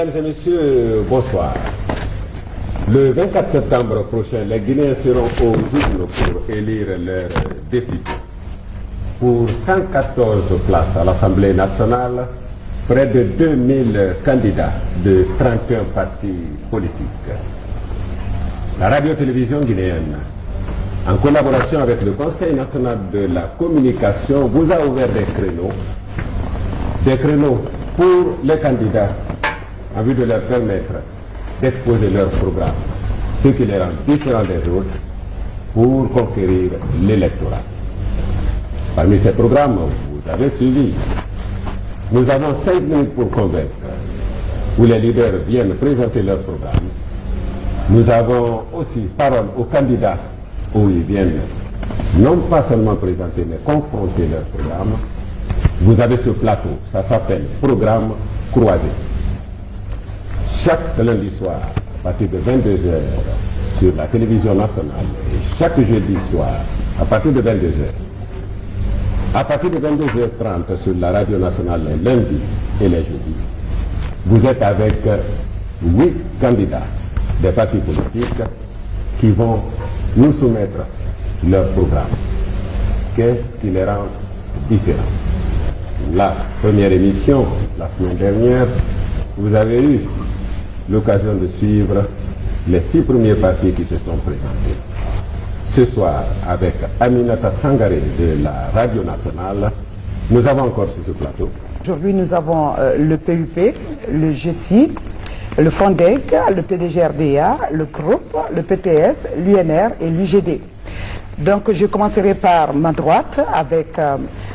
Mesdames et messieurs, bonsoir. Le 24 septembre prochain, les Guinéens seront aux urnes pour élire leur député. Pour 114 places à l'Assemblée nationale, près de 2000 candidats de 31 partis politiques. La radio-télévision guinéenne, en collaboration avec le Conseil national de la communication, vous a ouvert des créneaux pour les candidats en vue de leur permettre d'exposer leur programme, ce qui les rend différents des autres pour conquérir l'électorat. Parmi ces programmes, vous avez suivi, nous avons 5 minutes pour convaincre, où les leaders viennent présenter leur programme. Nous avons aussi parole aux candidats, où ils viennent non pas seulement présenter, mais confronter leur programme. Vous avez ce plateau, ça s'appelle programme croisé. Chaque lundi soir, à partir de 22h, sur la télévision nationale, et chaque jeudi soir, à partir de 22h, à partir de 22h30 sur la radio nationale les lundis et les jeudis, vous êtes avec 8 candidats des partis politiques qui vont nous soumettre leur programme. Qu'est-ce qui les rend différents? La première émission, la semaine dernière, vous avez eu l'occasion de suivre les 6 premiers partis qui se sont présentés. Ce soir, avec Aminata Sangaré de la Radio Nationale, nous avons encore sur ce plateau. Aujourd'hui, nous avons le PUP, le GESI, le FONDEC, le PDG-RDA, le CROP, le PTS, l'UNR et l'UGD. Donc, je commencerai par ma droite avec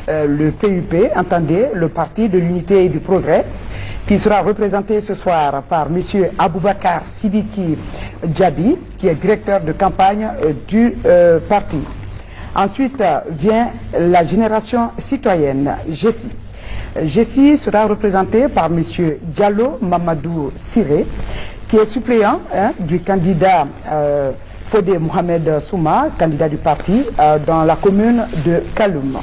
le PUP, entendez, le Parti de l'Unité et du Progrès, qui sera représenté ce soir par M. Aboubakar Sidiki Djabi, qui est directeur de campagne du parti. Ensuite vient la génération citoyenne, GESI. GESI sera représenté par M. Diallo Mamadou Siré, qui est suppléant du candidat Fodé Mohamed Souma, candidat du parti dans la commune de Kaloum.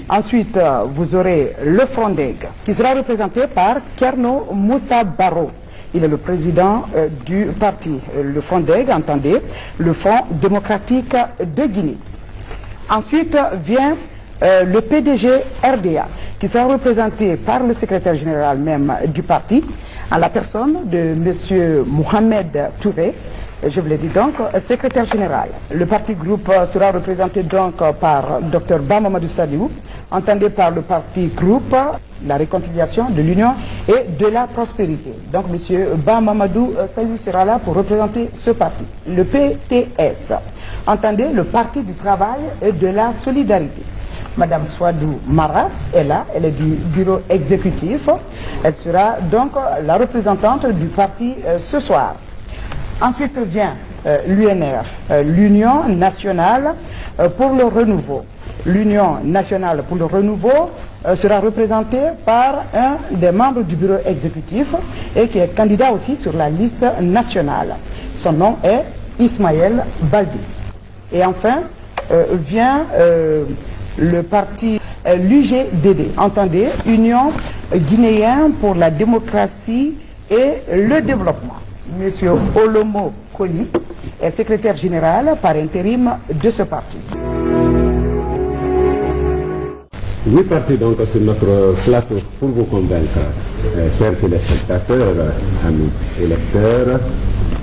Ensuite, vous aurez le FONDEG, qui sera représenté par Kerno Moussa Baro. Il est le président du parti. Le FONDEG, entendez, le Fonds démocratique de Guinée. Ensuite vient le PDG RDA, qui sera représenté par le secrétaire général même du parti, en la personne de M. Mohamed Touré. Je vous l'ai dit donc, secrétaire général. Le parti groupe sera représenté donc par Dr Ba Mamadou Sadiou, entendé par le parti groupe, la réconciliation de l'union et de la prospérité. Donc M. Ba Mamadou Sadiou sera là pour représenter ce parti. Le PTS, entendez, le parti du travail et de la solidarité. Madame Swadou Mara est là, elle est du bureau exécutif. Elle sera donc la représentante du parti ce soir. Ensuite vient l'UNR, l'Union nationale pour le renouveau. L'Union nationale pour le renouveau sera représentée par un des membres du bureau exécutif et qui est candidat aussi sur la liste nationale. Son nom est Ismaël Baldi. Et enfin vient le parti l'UGDD, entendez, Union guinéenne pour la démocratie et le développement. Monsieur Olomo Koni est secrétaire général par intérim de ce parti. 8 partis donc sur notre plateau pour vous convaincre, chers téléspectateurs, amis électeurs,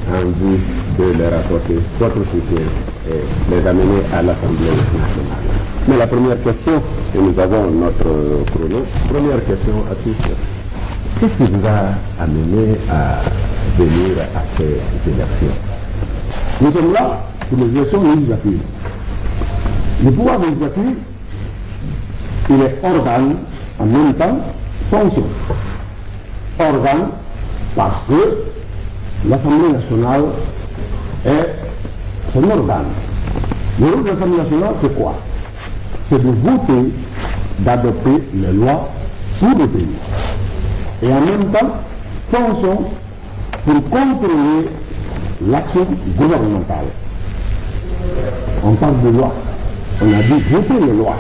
en vue de leur apporter votre soutien et les amener à l'Assemblée nationale. Mais la première question, et nous avons notre chrono, première question à tous. Qu'est-ce qui vous a amené à venir à ces élections? Nous sommes là pour les élections législatives. Le pouvoir législatif, il est organe, en même temps, fonction. Organe parce que l'Assemblée nationale est son organe. Le rôle de l'Assemblée nationale, c'est quoi? C'est de voter, d'adopter les lois pour le pays. Et en même temps, fonction pour contrôler l'action gouvernementale. On parle de loi. On a dit voter les lois.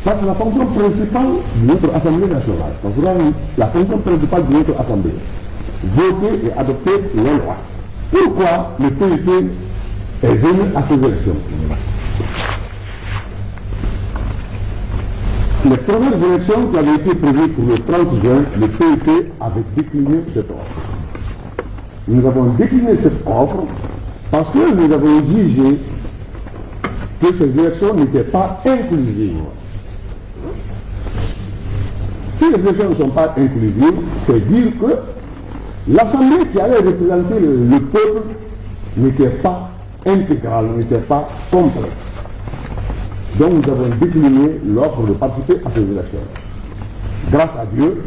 Ça, c'est la fonction principale de notre Assemblée nationale. Ça sera la fonction principale de notre Assemblée. voter et adopter les lois. Pourquoi le PIP est venu à ces élections? Les premières élections qui avaient été prévues pour le 30 juin, le PIP avait décliné cette offre. Nous avons décliné cette offre parce que nous avons jugé que ces élections n'étaient pas inclusives. Si les élections ne sont pas inclusives, c'est dire que l'Assemblée qui allait représenter le peuple n'était pas intégrale, n'était pas complète. Donc nous avons décliné l'offre de participer à ces élections. Grâce à Dieu,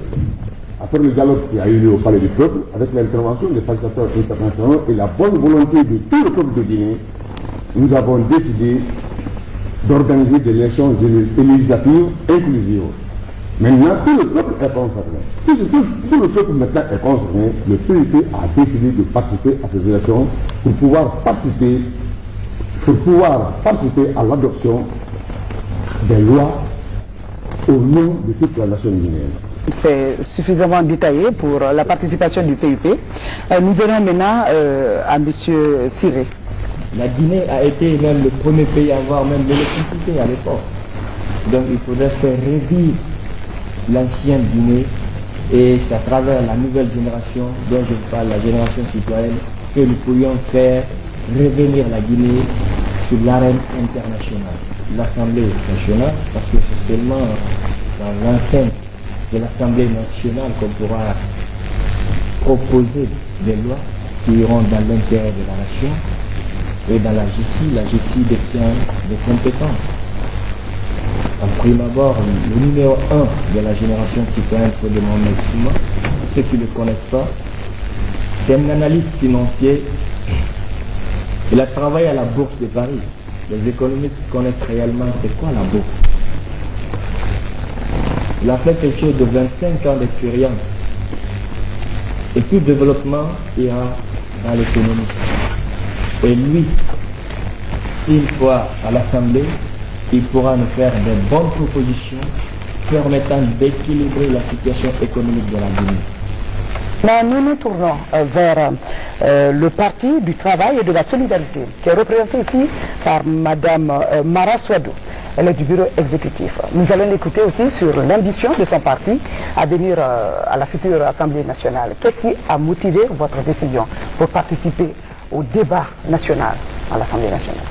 après le dialogue qui a eu lieu au Palais du Peuple, avec l'intervention des facilitateurs internationaux et la bonne volonté de tout le peuple de Guinée, nous avons décidé d'organiser des élections législatives inclusives. Maintenant, tout le peuple est concerné. Tout le peuple maintenant est concerné. Le PIP a décidé de participer à ces élections pour pouvoir participer à l'adoption des lois au nom de toute la nation guinéenne. C'est suffisamment détaillé pour la participation du PIP. Nous venons maintenant à M. Siré. La Guinée a été même le premier pays à avoir même l'électricité à l'époque. Donc il faudrait faire revivre l'ancienne Guinée, et c'est à travers la nouvelle génération dont je parle, la génération citoyenne, que nous pourrions faire revenir la Guinée sur l'arène internationale. L'Assemblée nationale, parce que c'est seulement dans l'enceinte de l'Assemblée nationale qu'on pourra proposer des lois qui iront dans l'intérêt de la nation, et dans la GCI détient des compétences. En prime abord, le numéro 1 de la génération citoyenne, Fodé Mohamed Souma, pour ceux qui ne le connaissent pas, c'est un analyste financier. Il a travaillé à la Bourse de Paris. Les économistes connaissent réellement c'est quoi la bourse. Il a fait quelque chose de 25 ans d'expérience. Et tout développement ira dans l'économie. Et lui, une fois à l'Assemblée, il pourra nous faire de bonnes propositions permettant d'équilibrer la situation économique de la Guinée. Nous nous tournons vers le Parti du Travail et de la Solidarité, qui est représenté ici par Mme Mara Souadou. Elle est du bureau exécutif. Nous allons l'écouter aussi sur l'ambition de son parti à venir à la future Assemblée nationale. Qu'est-ce qui a motivé votre décision pour participer au débat national à l'Assemblée nationale?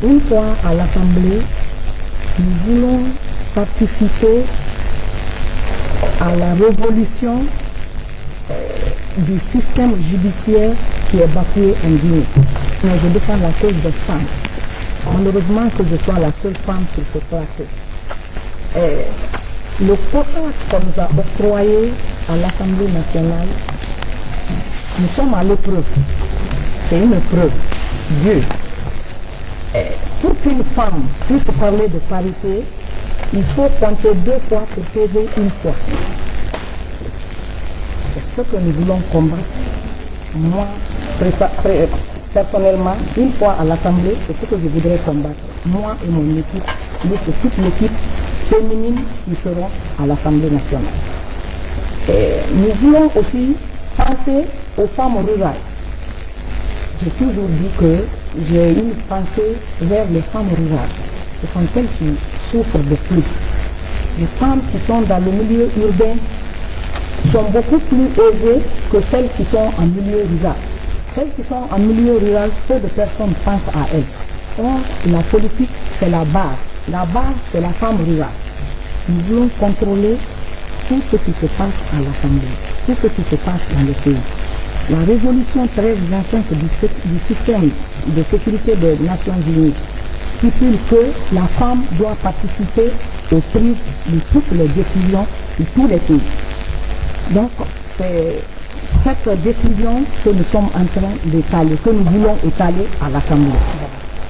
Une fois à l'Assemblée, nous voulons participer à la révolution du système judiciaire qui est bâclé en Guinée. Mais je défends la cause des femmes. Malheureusement que je sois la seule femme sur ce plateau. Le quota qu'on nous a octroyé à l'Assemblée nationale, nous sommes à l'épreuve. C'est une épreuve. Dieu. Pour qu'une femme puisse parler de parité, il faut compter 2 fois pour peser une fois. C'est ce que nous voulons combattre. Moi, personnellement, une fois à l'Assemblée, c'est ce que je voudrais combattre. Moi et mon équipe, mais c'est toute l'équipe féminine qui seront à l'Assemblée nationale. Nous voulons aussi penser aux femmes rurales. J'ai toujours dit que j'ai une pensée vers les femmes rurales. Ce sont elles qui souffrent de plus. Les femmes qui sont dans le milieu urbain sont beaucoup plus aisées que celles qui sont en milieu rural. Celles qui sont en milieu rural, peu de personnes pensent à elles. Or, la politique, c'est la base. La base, c'est la femme rurale. Nous voulons contrôler tout ce qui se passe à l'Assemblée, tout ce qui se passe dans le pays. La résolution 1325 du système de sécurité des Nations Unies stipule que la femme doit participer aux prises de toutes les décisions de tous les pays. Donc, c'est cette décision que nous sommes en train d'étaler, que nous voulons étaler à l'Assemblée,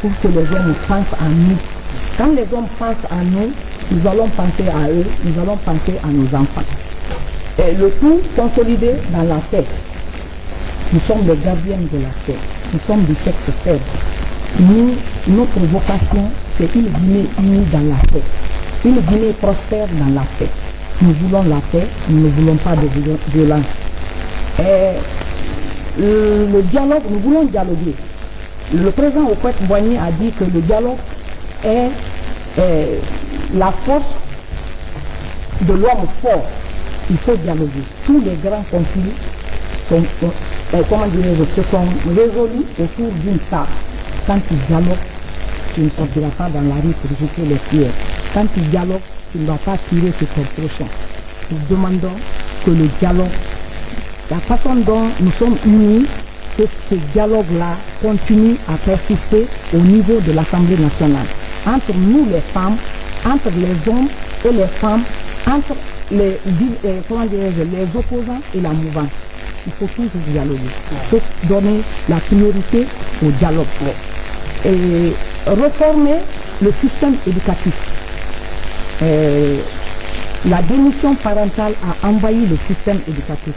pour que les hommes pensent à nous. Quand les hommes pensent à nous, nous allons penser à eux, nous allons penser à nos enfants. Et le tout consolidé dans la paix. Nous sommes les gardiens de la paix. Nous sommes du sexe faible. Nous, notre vocation, c'est une Guinée unie dans la paix. Une Guinée prospère dans la paix. Nous voulons la paix, nous ne voulons pas de violence. Le dialogue, nous voulons dialoguer. Le président Houphouët-Boigny a dit que le dialogue est la force de l'homme fort. Il faut dialoguer. Tous les grands conflits sont, se sont résolus autour d'une table. Quand tu dialogues, tu ne sortiras pas dans la rue pour jeter les pierres. Quand tu dialogues, tu ne vas pas tirer sur ton prochain. Nous demandons que le dialogue, la façon dont nous sommes unis, que ce dialogue-là continue à persister au niveau de l'Assemblée nationale. Entre nous les femmes, entre les hommes et les femmes, entre les opposants et la mouvance. Il faut toujours dialoguer. Il faut donner la priorité au dialogue. Et reformer le système éducatif. La démission parentale a envahi le système éducatif.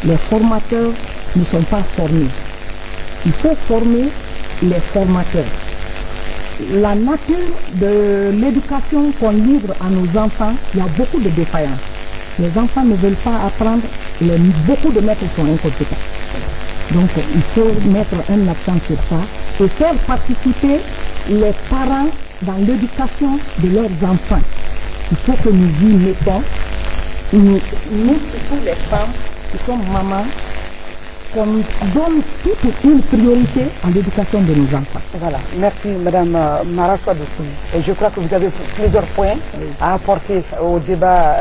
Les formateurs ne sont pas formés. Il faut former les formateurs. La nature de l'éducation qu'on livre à nos enfants, il y a beaucoup de défaillances. Les enfants ne veulent pas apprendre, beaucoup de maîtres sont incompétents. Donc il faut mettre un accent sur ça et faire participer les parents dans l'éducation de leurs enfants. Il faut que nous y mettons, nous surtout les femmes qui sont mamans, qu'on donne toute une priorité à l'éducation de nos enfants. Voilà, merci Madame Mara Souadou. Et je crois que vous avez plusieurs points à apporter au débat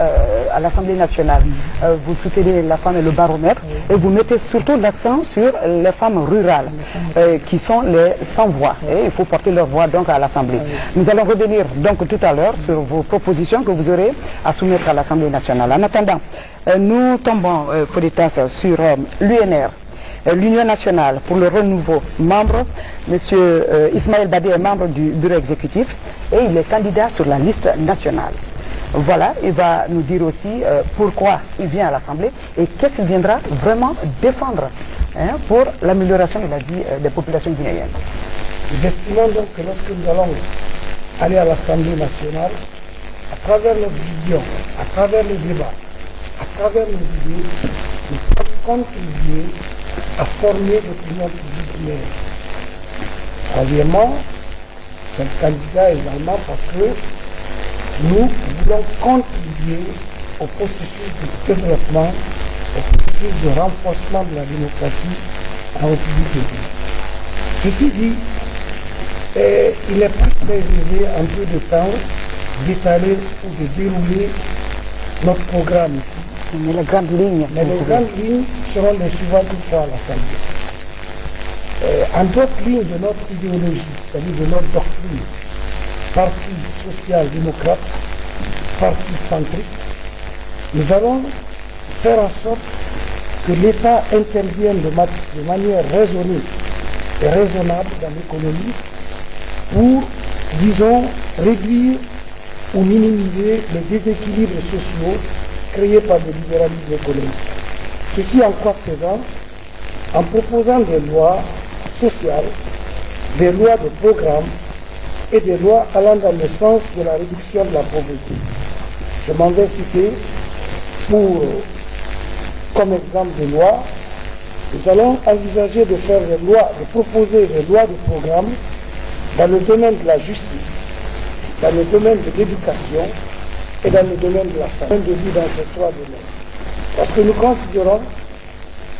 à l'Assemblée nationale. Vous soutenez la femme et le baromètre et vous mettez surtout l'accent sur les femmes rurales qui sont les sans voix. Et il faut porter leur voix donc à l'Assemblée. Nous allons revenir donc tout à l'heure sur vos propositions que vous aurez à soumettre à l'Assemblée nationale. En attendant, nous tombons, Foditas, sur l'UNR. L'Union nationale pour le renouveau, membre, M. Ismaël Badé est membre du bureau exécutif et il est candidat sur la liste nationale. Voilà, il va nous dire aussi pourquoi il vient à l'Assemblée et qu'est-ce qu'il viendra vraiment défendre pour l'amélioration de la vie des populations guinéennes. Nous estimons donc que lorsque nous allons aller à l'Assemblée nationale, à travers notre vision, à travers le débat, à travers nos idées, nous pouvons contribuer à former l'opinion publique guinéenne. Troisièmement, c'est un candidat également parce que nous voulons contribuer au processus de développement, au processus de renforcement de la démocratie en République du Guinée. Ceci dit, il n'est pas très aisé en peu de temps d'étaler ou de dérouler notre programme ici. Mais les grandes lignes. Mais les grandes lignes seront les suivantes une fois à l'Assemblée. En d'autres lignes de notre idéologie, c'est-à-dire de notre doctrine, parti social-démocrate, parti centriste, nous allons faire en sorte que l'État intervienne de manière raisonnée et raisonnable dans l'économie pour, disons, réduire ou minimiser les déséquilibres sociaux créés par le libéralisme économique. Ceci en quoi faisant, en proposant des lois sociales, des lois de programme et des lois allant dans le sens de la réduction de la pauvreté. Je m'en vais citer comme exemple de loi, nous allons envisager de faire des lois, de proposer des lois de programme dans le domaine de la justice, dans le domaine de l'éducation et dans le domaine de la santé, de vie dans ces trois domaines. Parce que nous considérons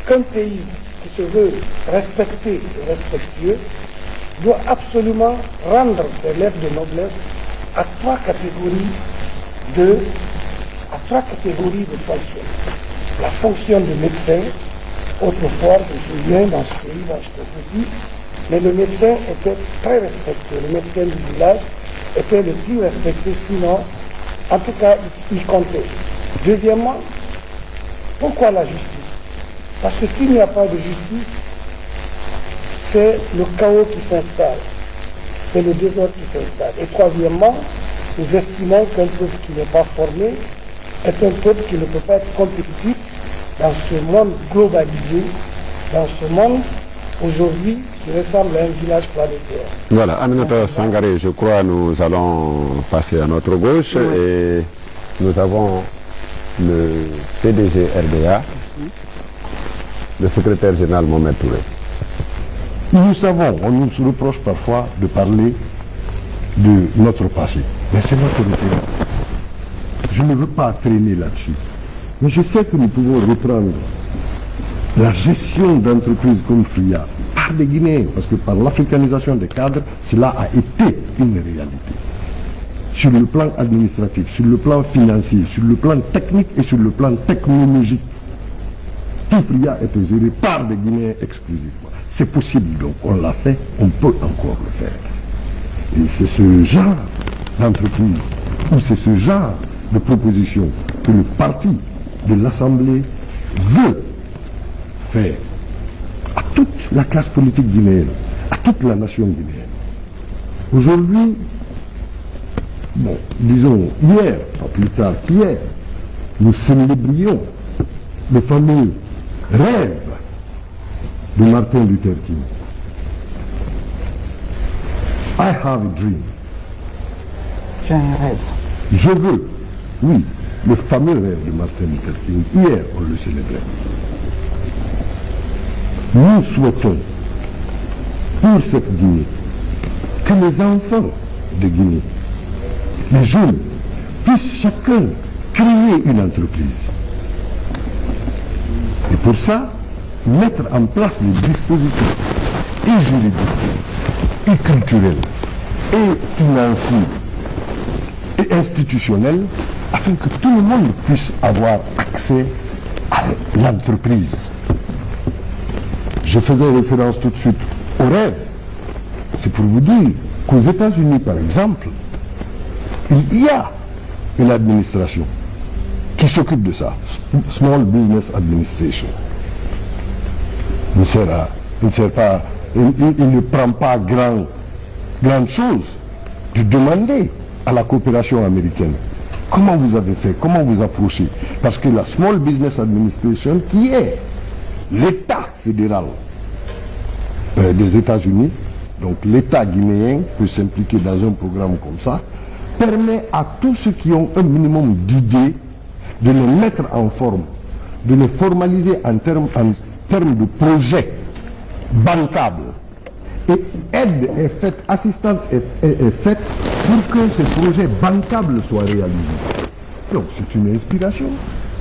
qu'un pays qui se veut respecté et respectueux doit absolument rendre ses lettres de noblesse à trois catégories de fonctions. La fonction de médecin, autrefois, je me souviens, dans ce pays, là, j'étais petit, mais le médecin était très respecté. Le médecin du village était le plus respecté, sinon, en tout cas, il comptait. Deuxièmement, pourquoi la justice? Parce que s'il n'y a pas de justice, c'est le chaos qui s'installe, c'est le désordre qui s'installe. Et troisièmement, nous estimons qu'un peuple qui n'est pas formé est un peuple qui ne peut pas être compétitif dans ce monde globalisé, dans ce monde aujourd'hui qui ressemble à un village planétaire. Voilà, Aminata Sangaré, je crois que nous allons passer à notre gauche et nous avons le PDG RDA le secrétaire général Mohamed Touré. Nous savons, on nous reproche parfois de parler de notre passé. Mais c'est notre référence. Je ne veux pas traîner là-dessus. Mais je sais que nous pouvons reprendre la gestion d'entreprises comme FRIA par des Guinéens, parce que par l'africanisation des cadres, cela a été une réalité. Sur le plan administratif, sur le plan financier, sur le plan technique et sur le plan technologique. Tout FRIA était géré par des Guinéens exclusivement. C'est possible donc, on l'a fait, on peut encore le faire. Et c'est ce genre d'entreprise, ou c'est ce genre de proposition que le parti de l'Assemblée veut faire à toute la classe politique guinéenne, à toute la nation guinéenne. Aujourd'hui, bon, disons hier, pas plus tard qu'hier, nous célébrions le fameux rêve de Martin Luther King. I have a dream. J'ai un rêve. Je veux, oui, le fameux rêve de Martin Luther King. Hier, on le célébrait. Nous souhaitons, pour cette Guinée, que les enfants de Guinée, les jeunes, puissent chacun créer une entreprise. Et pour ça, mettre en place les dispositifs et juridiques, et culturels, et financiers, et institutionnels, afin que tout le monde puisse avoir accès à l'entreprise. Je faisais référence tout de suite au rêve. C'est pour vous dire qu'aux États-Unis, par exemple, il y a une administration qui s'occupe de ça, Small Business Administration. Il ne prend pas grande chose de demander à la coopération américaine comment vous avez fait, comment vous approchez. Parce que la Small Business Administration, qui est l'État fédéral des États-Unis, donc l'État guinéen peut s'impliquer dans un programme comme ça, permet à tous ceux qui ont un minimum d'idées de les mettre en forme, de les formaliser en termes de projets bancables. Et aide est faite, assistance est faite pour que ces projets bancables soient réalisés. Donc c'est une inspiration.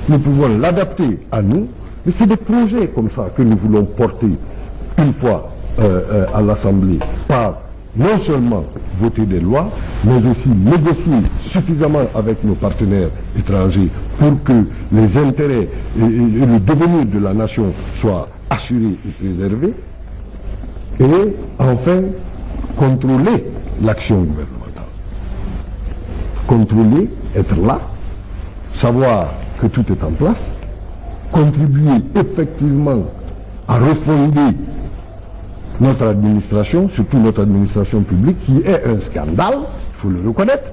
Nous pouvons l'adapter à nous, mais c'est des projets comme ça que nous voulons porter une fois à l'Assemblée par non seulement voter des lois, mais aussi négocier suffisamment avec nos partenaires étrangers pour que les intérêts et le devenir de la nation soient assurés et préservés. Et enfin, contrôler l'action gouvernementale. Contrôler, être là, savoir que tout est en place, contribuer effectivement à refonder notre administration, surtout notre administration publique, qui est un scandale, il faut le reconnaître.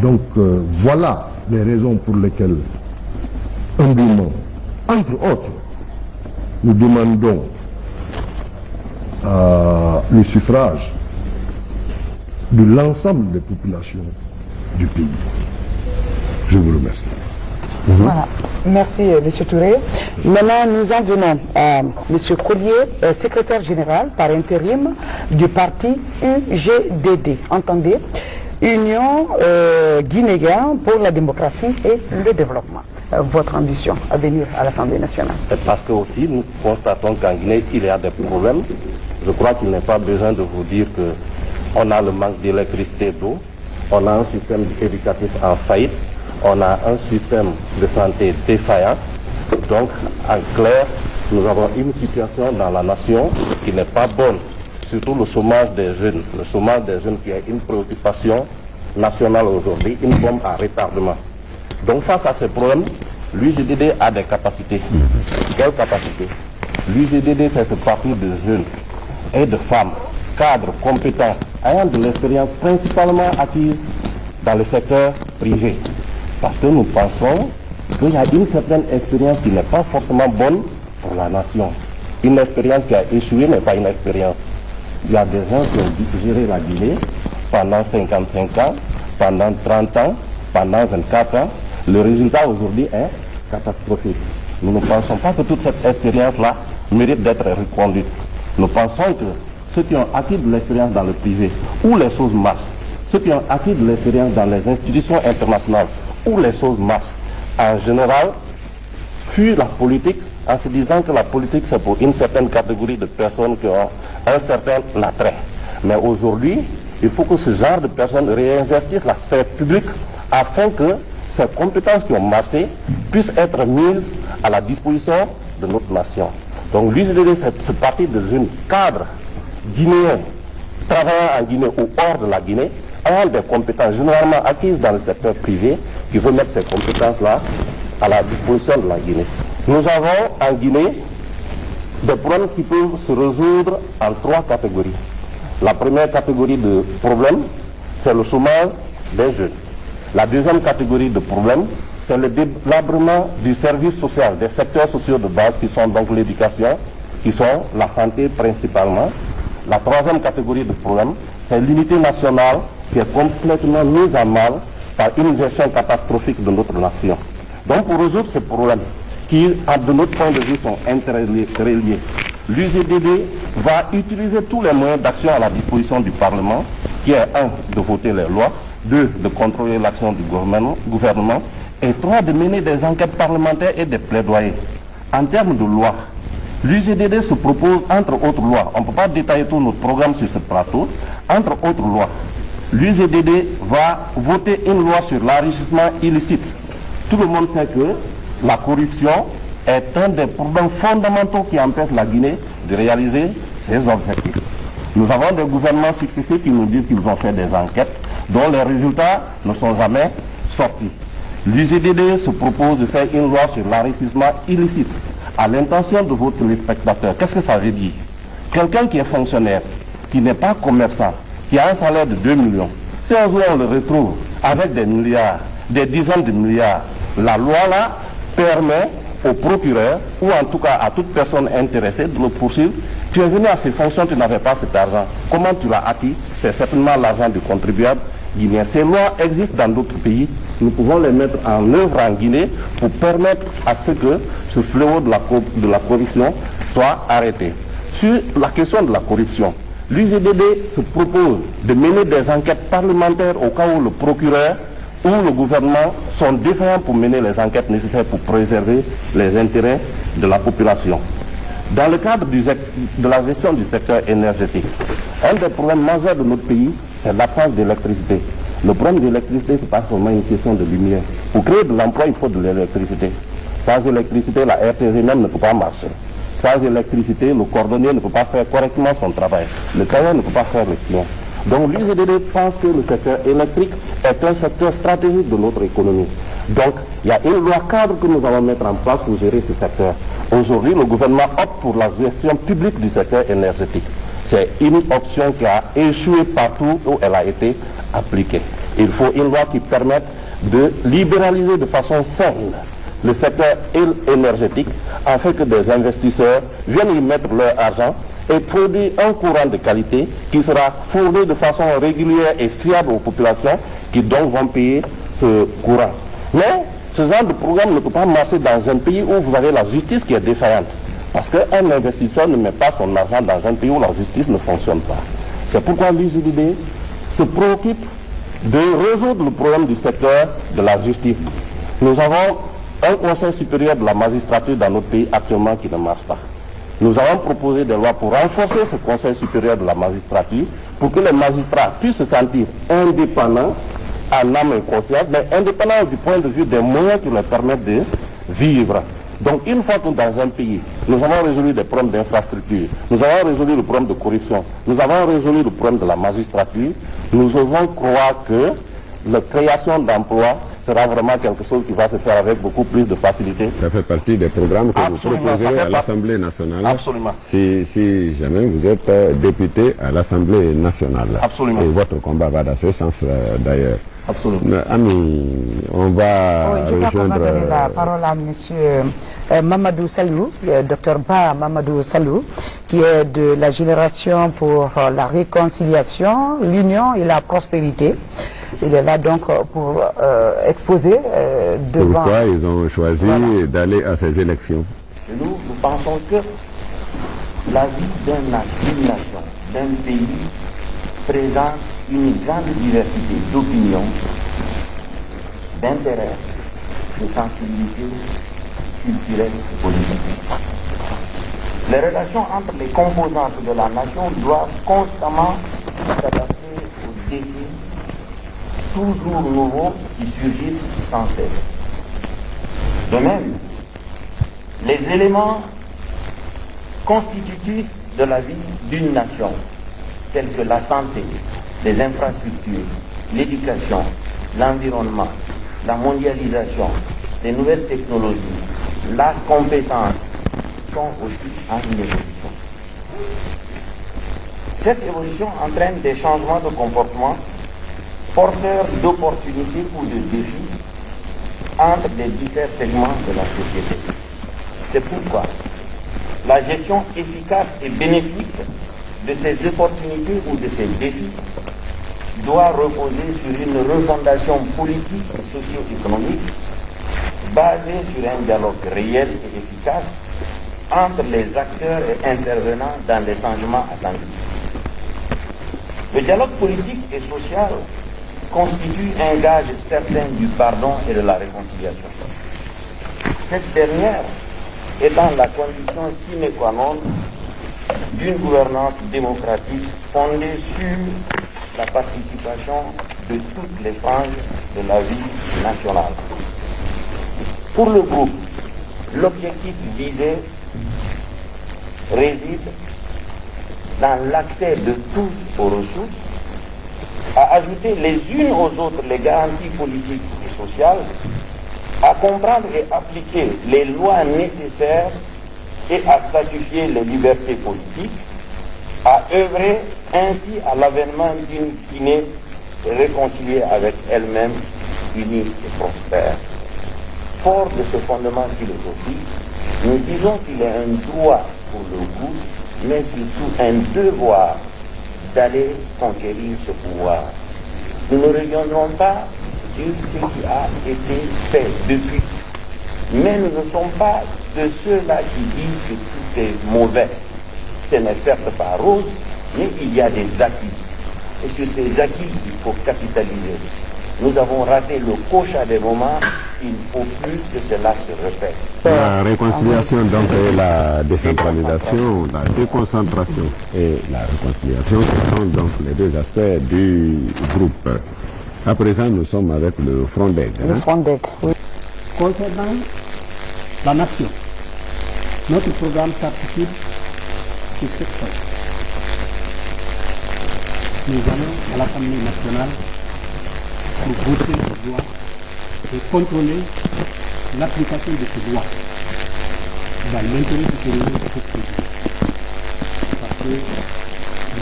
Donc voilà les raisons pour lesquelles, humblement, entre autres, nous demandons le suffrage de l'ensemble des populations du pays. Je vous remercie. Voilà. Merci, M. Touré. Maintenant, nous en venons à M. Collier, secrétaire général par intérim du parti UGDD. Entendez, Union guinéenne pour la démocratie et le développement. Votre ambition à venir à l'Assemblée nationale? Parce que aussi, nous constatons qu'en Guinée, il y a des problèmes. Je crois qu'il n'est pas besoin de vous dire qu'on a le manque d'électricité, d'eau, on a un système éducatif en faillite, on a un système de santé défaillant. Donc, en clair, nous avons une situation dans la nation qui n'est pas bonne. Surtout le chômage des jeunes. Le chômage des jeunes qui est une préoccupation nationale aujourd'hui, une bombe à retardement. Donc, face à ces problèmes, l'UGDD a des capacités. Quelles capacités? L'UGDD, c'est ce parti de jeunes et de femmes, cadres, compétents, ayant de l'expérience principalement acquise dans le secteur privé. Parce que nous pensons qu'il y a une certaine expérience qui n'est pas forcément bonne pour la nation. Une expérience qui a échoué n'est pas une expérience. Il y a des gens qui ont géré la Guinée pendant 55 ans, pendant 30 ans, pendant 24 ans. Le résultat aujourd'hui est catastrophique. nous ne pensons pas que toute cette expérience-là mérite d'être reconduite. Nous pensons que ceux qui ont acquis de l'expérience dans le privé, où les choses marchent, ceux qui ont acquis de l'expérience dans les institutions internationales, où les choses marchent, en général, fuient la politique en se disant que la politique c'est pour une certaine catégorie de personnes qui ont un certain attrait. Mais aujourd'hui, il faut que ce genre de personnes réinvestissent la sphère publique afin que ces compétences qui ont marché puissent être mises à la disposition de notre nation. Donc l'UGDD, c'est parti de jeunes cadres guinéens travaillant en Guinée ou hors de la Guinée, ayant des compétences généralement acquises dans le secteur privé, qui veut mettre ces compétences-là à la disposition de la Guinée. Nous avons en Guinée des problèmes qui peuvent se résoudre en 3 catégories. La première catégorie de problèmes, c'est le chômage des jeunes. La deuxième catégorie de problèmes, c'est le délabrement du service social, des secteurs sociaux de base qui sont donc l'éducation, qui sont la santé principalement. La troisième catégorie de problèmes, c'est l'unité nationale qui est complètement mise à mal par une gestion catastrophique de notre nation. Donc pour résoudre ces problèmes, qui de notre point de vue sont interreliés, l'UGDD va utiliser tous les moyens d'action à la disposition du Parlement, qui est 1, de voter les lois, 2, de contrôler l'action du gouvernement, et 3, de mener des enquêtes parlementaires et des plaidoyers. En termes de loi, l'UGDD se propose, entre autres lois, on ne peut pas détailler tout notre programme sur ce plateau, entre autres lois, l'UGDD va voter une loi sur l'enrichissement illicite. Tout le monde sait que la corruption est un des problèmes fondamentaux qui empêche la Guinée de réaliser ses objectifs. Nous avons des gouvernements successifs qui nous disent qu'ils ont fait des enquêtes dont les résultats ne sont jamais sortis. L'UGDD se propose de faire une loi sur l'enrichissement illicite à l'intention de vos téléspectateurs. Qu'est-ce que ça veut dire? Quelqu'un qui est fonctionnaire, qui n'est pas commerçant, qui a un salaire de 2 millions, si un jour on le retrouve avec des milliards, des dizaines de milliards, la loi là permet au procureur, ou en tout cas à toute personne intéressée, de le poursuivre. Tu es venu à ces fonctions, tu n'avais pas cet argent. Comment tu l'as acquis? C'est certainement l'argent du contribuable guinéen. Ces lois existent dans d'autres pays. Nous pouvons les mettre en œuvre en Guinée pour permettre à ce que ce fléau de la corruption soit arrêté. Sur la question de la corruption, l'UGDD se propose de mener des enquêtes parlementaires au cas où le procureur ou le gouvernement sont défaillants pour mener les enquêtes nécessaires pour préserver les intérêts de la population. Dans le cadre de la gestion du secteur énergétique, un des problèmes majeurs de notre pays, c'est l'absence d'électricité. Le problème de l'électricité, ce n'est pas seulement une question de lumière. Pour créer de l'emploi, il faut de l'électricité. Sans électricité, la RTG même ne peut pas marcher. Sans électricité, le cordonnier ne peut pas faire correctement son travail. Le tailleur ne peut pas faire le sien. Donc l'UGDD pense que le secteur électrique est un secteur stratégique de notre économie. Donc il y a une loi cadre que nous allons mettre en place pour gérer ce secteur. Aujourd'hui, le gouvernement opte pour la gestion publique du secteur énergétique. C'est une option qui a échoué partout où elle a été appliquée. Il faut une loi qui permette de libéraliser de façon saine le secteur énergétique afin que des investisseurs viennent y mettre leur argent et produire un courant de qualité qui sera fourni de façon régulière et fiable aux populations qui donc vont payer ce courant. Mais ce genre de programme ne peut pas marcher dans un pays où vous avez la justice qui est défaillante. Parce qu'un investisseur ne met pas son argent dans un pays où la justice ne fonctionne pas. C'est pourquoi l'UGDD se préoccupe de résoudre le problème du secteur de la justice. Nous avons un conseil supérieur de la magistrature dans notre pays actuellement qui ne marche pas. Nous avons proposé des lois pour renforcer ce conseil supérieur de la magistrature pour que les magistrats puissent se sentir indépendants en âme et conscience, mais indépendants du point de vue des moyens qui leur permettent de vivre. Donc une fois que dans un pays, nous avons résolu des problèmes d'infrastructure, nous avons résolu le problème de corruption, nous avons résolu le problème de la magistrature, nous devons croire que la création d'emplois sera vraiment quelque chose qui va se faire avec beaucoup plus de facilité. Ça fait partie des programmes que vous proposez à l'Assemblée nationale. Absolument. Si jamais vous êtes député à l'Assemblée nationale. Absolument. Et votre combat va dans ce sens d'ailleurs. Absolument. Ami, on va je crois qu'on va donner la parole à monsieur Mamadou Salou, le docteur Ba Mamadou Salou, qui est de la Génération pour la réconciliation, l'union et la prospérité. Il est là donc pour exposer devant... Pourquoi ils ont choisi d'aller à ces élections? Nous pensons que la vie d'une nation, d'un pays, présente une grande diversité d'opinions, d'intérêts, de sensibilités culturelles et politiques. Les relations entre les composantes de la nation doivent constamment s'adapter aux défis toujours nouveaux qui surgissent sans cesse. De même, les éléments constitutifs de la vie d'une nation, tels que la santé, les infrastructures, l'éducation, l'environnement, la mondialisation, les nouvelles technologies, la compétence, sont aussi en évolution. Cette évolution entraîne des changements de comportement porteurs d'opportunités ou de défis entre les différents segments de la société. C'est pourquoi la gestion efficace et bénéfique de ces opportunités ou de ces défis doit reposer sur une refondation politique et socio-économique basée sur un dialogue réel et efficace entre les acteurs et intervenants dans les changements attendus. Le dialogue politique et social constitue un gage certain du pardon et de la réconciliation. Cette dernière étant la condition sine qua non d'une gouvernance démocratique fondée sur la participation de toutes les franges de la vie nationale. Pour le groupe, l'objectif visé réside dans l'accès de tous aux ressources, à ajouter les unes aux autres les garanties politiques et sociales, à comprendre et appliquer les lois nécessaires et à statuer les libertés politiques, à œuvrer ainsi à l'avènement d'une Guinée réconciliée avec elle-même, unie et prospère. Fort de ce fondement philosophique, nous disons qu'il est un droit pour le groupe, mais surtout un devoir d'aller conquérir ce pouvoir. Nous ne reviendrons pas sur ce qui a été fait depuis, mais nous ne sommes pas de ceux-là qui disent que tout est mauvais. Ce n'est certes pas rose, mais il y a des acquis. Et sur ces acquis, il faut capitaliser. Nous avons raté le coche à des moments, il ne faut plus que cela se répète. La réconciliation donc et la décentralisation, la déconcentration et la réconciliation, ce sont donc les deux aspects du groupe. À présent, nous sommes avec le Frondeg. Le Frondeg, oui. Concernant la nation, notre programme s'articule sur 7 points. Nous allons à l'Assemblée nationale pour voter les lois et contrôler l'application de ces lois dans l'intérêt supérieur de ce pays. Parce que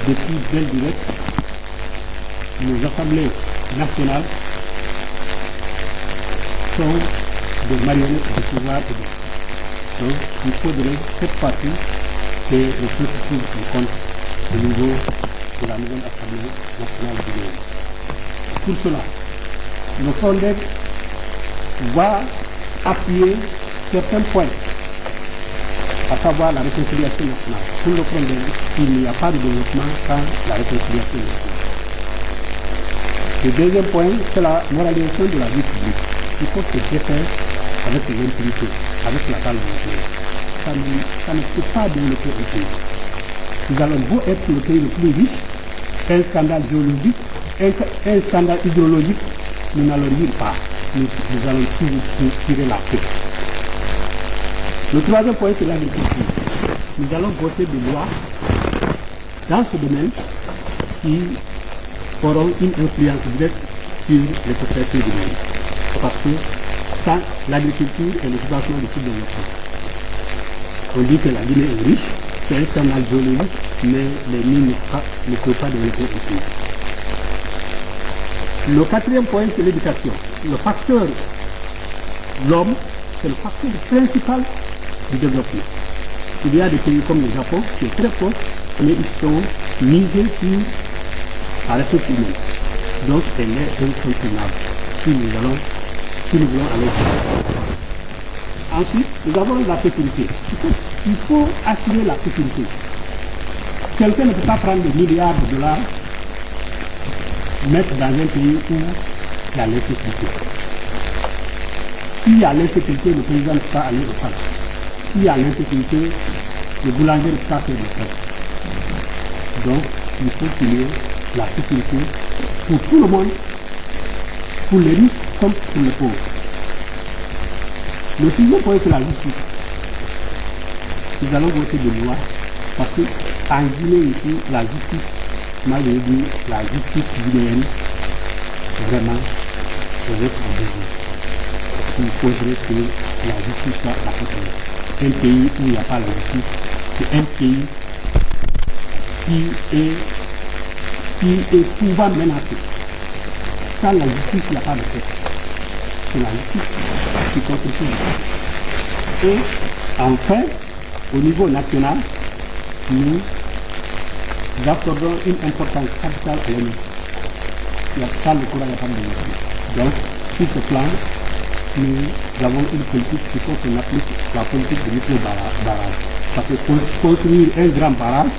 depuis belle durée, nos assemblées nationales sont des marionnettes de pouvoir et de... Donc il faudrait cette fois-ci que les processus se comptent au niveau de la nouvelle Assemblée nationale du pays. Pour cela, le Frondeg va appuyer certains points, à savoir la réconciliation nationale. Pour le Frondeg, il n'y a pas de développement sans la réconciliation nationale. Le deuxième point, c'est la moralisation de la vie publique. Il faut se défaire avec l'impunité, avec la balle de pays. Ça ne peut pas développer un pays. Nous allons beau être le pays le plus riche, un scandale géologique, un scandale idéologique, nous n'allons nulle part. Nous allons toujours tirer la paix. Le troisième point, c'est l'agriculture. Nous allons voter des lois dans ce domaine qui auront une influence directe sur les propriétés du monde. Parce que sans l'agriculture et l'exploitation du sous-développement, on dit que la Guinée est riche, c'est un scandale géologique, mais les mines ne peuvent pas développer un pays. Le quatrième point, c'est l'éducation. Le facteur, l'homme, c'est le facteur principal du développement. Il y a des pays comme le Japon, qui est très pauvre, mais ils sont misés sur la ressource humaine. Donc elle est incontournable si nous voulons aller vite. Ensuite, nous avons la sécurité. Il faut assurer la sécurité. Quelqu'un ne peut pas prendre des milliards de dollars, mettre dans un pays où il y a l'insécurité. S'il y a l'insécurité, le président ne peut pas aller au palais. S'il y a l'insécurité, le boulanger ne peut pas faire le pain. Donc, il faut qu'il y ait la sécurité pour tout le monde, pour les riches comme pour les pauvres. Le sixième point, c'est la justice. Nous allons voter des lois parce qu'en Guinée, ici, la justice, moi je dis, la justice guinéenne, vraiment, on reste en besoin. Il faudrait que la justice soit appliquée. Un pays où il n'y a pas la justice, c'est un pays qui est souvent menacé. Sans la justice, il n'y a pas de paix. C'est la justice qui contribue. Et enfin, au niveau national, nous accordons une importance capitale à l'ennemi. Il n'y a pas le courant, il n'y a pas de justice. Donc, sur ce plan, nous avons une politique qui faut qu'on applique la politique de micro-barrage. Parce que construire un grand barrage,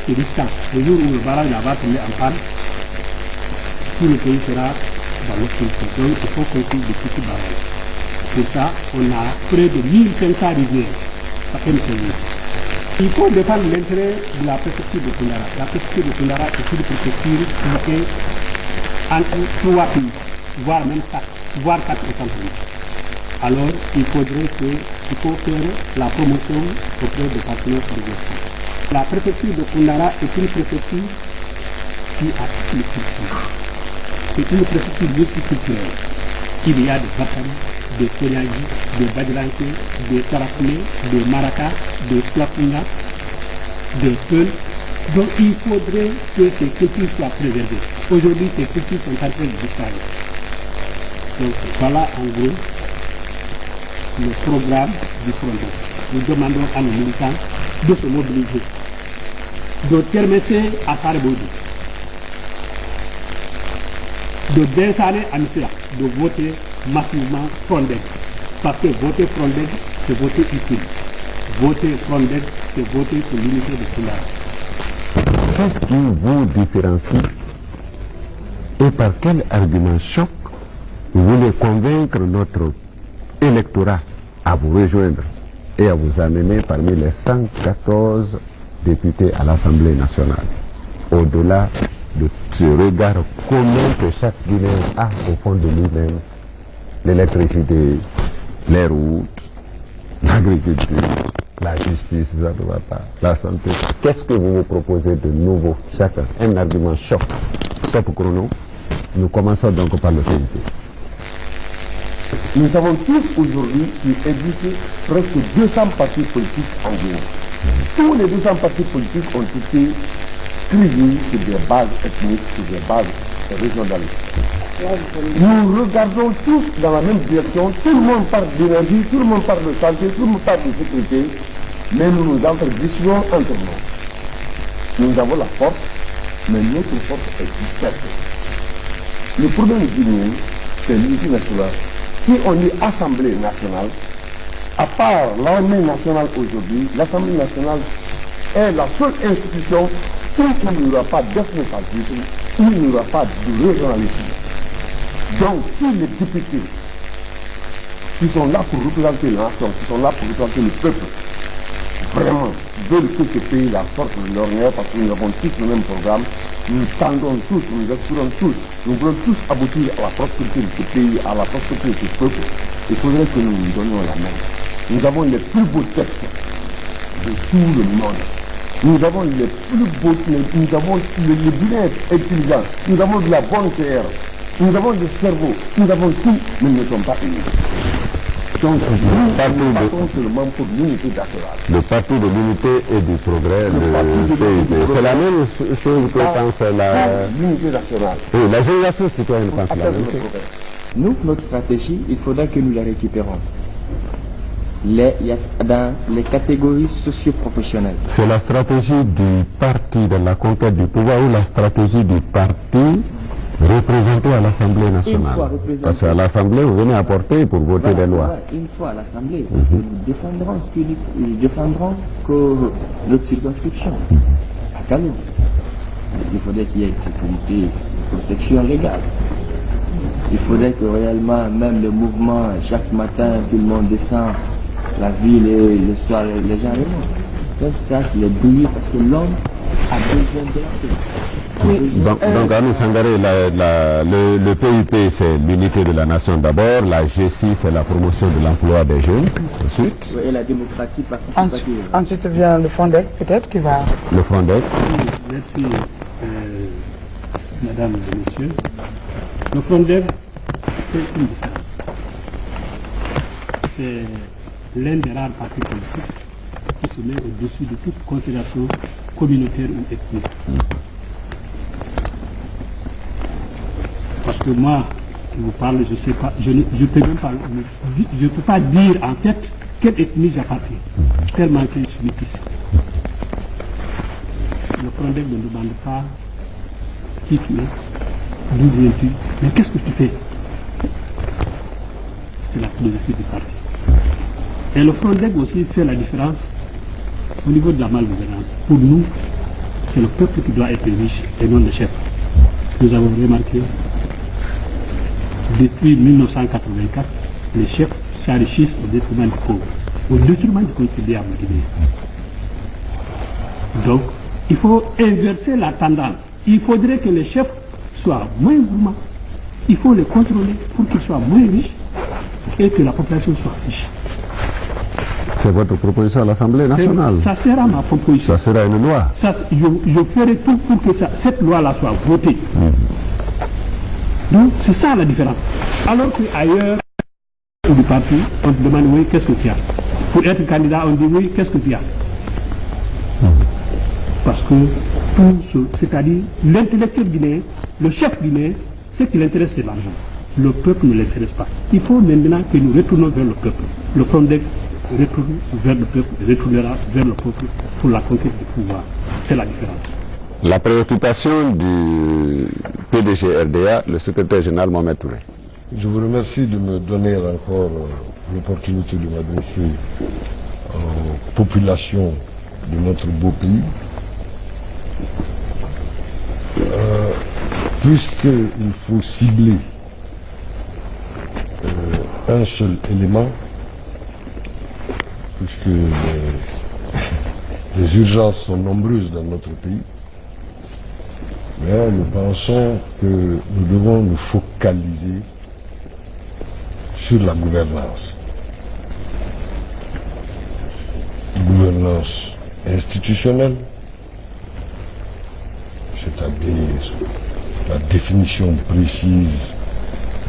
c'est risquant. Le jour où le barrage va tomber en panne, tout le pays sera dans l'obscurité. Donc il faut construire des petits barrages. Pour ça, on a près de 1500 rivières. Ça peut nous servir. Il faut défendre l'intérêt de la préfecture de Koundara. La préfecture de Koundara est une préfecture qui est entre 3 pays, voire même 4, voire 4 pays. Alors, il faut faire la promotion auprès des partenaires organisations. La préfecture de Koundara est une préfecture qui a toutes les cultures. C'est une préfecture multiculturelle. Il y a des Bakari, des Koryagi, des Badranké, des Sarakoulé, des Maraka, des Flapuna, des Peul. Donc il faudrait que ces cultures soient préservées. Aujourd'hui, ces cultures sont en train de disparaître. Donc voilà en gros le programme du Front. Nous demandons à nos militants de se mobiliser, de terminer à Sareboudi, de désaller à Missira, de voter massivement Frondeg. Parce que voter Frondeg, c'est voter utile. Voter Frondeg, c'est voter pour l'unité de Koundara. Qu'est-ce qui vous différencie et par quel argument choc vous voulez convaincre notre électorat à vous rejoindre et à vous amener parmi les 114 députés à l'Assemblée nationale, au-delà de ce regard commun que chaque Guinéen a au fond de lui-même, l'électricité, les routes, l'agriculture, la justice, ça ne va pas, la santé. Qu'est-ce que vous proposez de nouveau, chacun? Un argument choc. Stop chrono. Nous commençons donc par le PIT. Nous savons tous aujourd'hui qu'il existe presque 200 partis politiques en Guinée. Tous les 200 partis politiques ont été créés sur des bases ethniques, sur des bases régionalistes. Nous regardons tous dans la même direction, tout le monde parle d'énergie, tout le monde parle de santé, tout le monde parle de sécurité, mais nous nous entredisons entre nous. Nous avons la force, mais notre force est dispersée. Le problème guinéen, c'est l'unité nationale. Si on dit Assemblée nationale, à part l'armée nationale aujourd'hui, l'Assemblée nationale est la seule institution où il n'y aura pas d'ethnocentralisme, où il n'y aura pas de régionalisme. Donc si les députés qui sont là pour représenter la nation, qui sont là pour représenter le peuple, vraiment veulent que ce pays-là sorte de l'ornière parce que nous avons tous le même programme, nous tendons tous, nous aspirons tous, nous voulons tous aboutir à la prospérité de ce pays, à la prospérité de ce peuple. Il faudrait que nous nous donnions la main. Nous avons les plus beaux textes de tout le monde. Nous avons les plus beaux, nous avons le bilan intelligent, nous avons de la bonne terre, nous avons du cerveau, nous avons tout, mais nous ne sommes pas unis. Donc, nous partons seulement pour l'unité nationale. Le parti de l'unité et du progrès, le PIT. C'est la même chose que pense l'unité nationale. Oui, la génération citoyenne pense la même chose. Nous, notre stratégie, il faudra que nous la récupérons. Dans les catégories socio-professionnelles. C'est la stratégie du parti dans la conquête du pouvoir ou la stratégie du parti Représenter à l'Assemblée nationale. Parce qu'à l'Assemblée, vous venez apporter pour voter des lois. Une fois à l'Assemblée, parce que nous défendrons que notre circonscription à Kano. Parce qu'il faudrait qu'il y ait une sécurité, une protection légale. Il faudrait que réellement, même le mouvement, chaque matin, tout le monde descend la ville et le soir, les gens remontent. Donc ça, c'est le brouillé parce que l'homme a besoin de la paix. Oui, donc Ami Sangaré, le PUP c'est l'unité de la nation d'abord, la G6 c'est la promotion de l'emploi des jeunes, ensuite. Oui, et la démocratie participative. Ensuite vient le FONDEC peut-être qui va... Le FONDEC. Merci mesdames et messieurs. Le FONDEC fait une différence. C'est l'un des rares partis politiques qui se met au-dessus de toute considération communautaire ou ethnique. Parce que moi, qui vous parle, je ne sais pas, je peux même pas, je peux pas dire en fait quelle ethnie j'appartiens, tellement que je suis métissé. Le FONDEC ne demande pas qui tu es, d'où viens-tu, mais qu'est-ce que tu fais? C'est la philosophie du parti. Et le FONDEC aussi fait la différence au niveau de la malgouvernance. Pour nous, c'est le peuple qui doit être riche et non le chef. Nous avons remarqué, depuis 1984, les chefs s'enrichissent au détriment du pauvre, au détriment du contribuable guinéen. Donc, il faut inverser la tendance. Il faudrait que les chefs soient moins gourmands. Il faut les contrôler pour qu'ils soient moins riches et que la population soit riche. C'est votre proposition à l'Assemblée nationale? Ça sera ma proposition. Ça sera une loi? Je ferai tout pour que cette loi-là soit votée. Donc, c'est ça la différence. Alors qu'ailleurs, du parti, on te demande oui, qu'est-ce que tu as? Pour être candidat, on dit oui, qu'est-ce que tu as? Parce que c'est-à-dire l'intellectuel guinéen, le chef guinéen, ce qui l'intéresse, c'est l'argent. Le peuple ne l'intéresse pas. Il faut maintenant que nous retournons vers le peuple. Le FONDEC retourne vers le peuple, retournera vers le peuple pour la conquête du pouvoir. C'est la différence. La préoccupation du PDG RDA, le secrétaire général Mohamed Touré. Je vous remercie de me donner encore l'opportunité de m'adresser aux populations de notre beau pays. Puisqu'il faut cibler un seul élément, puisque les urgences sont nombreuses dans notre pays, mais nous pensons que nous devons nous focaliser sur la gouvernance. Gouvernance institutionnelle, c'est-à-dire la définition précise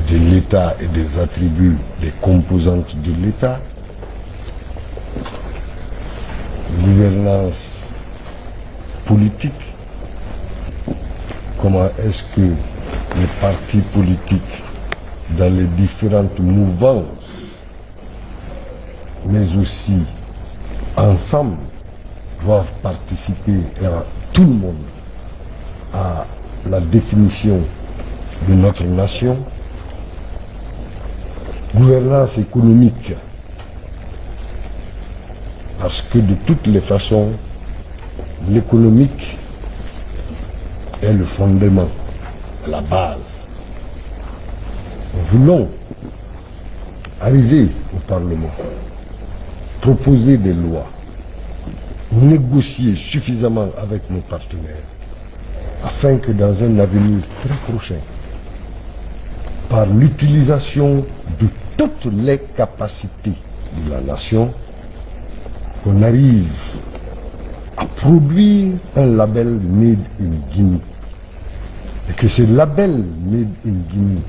de l'État et des attributs, des composantes de l'État. Gouvernance politique. Comment est-ce que les partis politiques, dans les différentes mouvances, mais aussi ensemble, doivent participer à tout le monde à la définition de notre nation. Gouvernance économique, parce que de toutes les façons, l'économique est le fondement, la base. Nous voulons arriver au Parlement, proposer des lois, négocier suffisamment avec nos partenaires, afin que dans un avenir très prochain, par l'utilisation de toutes les capacités de la nation, qu'on arrive à produire un label Made in Guinea. Et que ce label Made in Guinea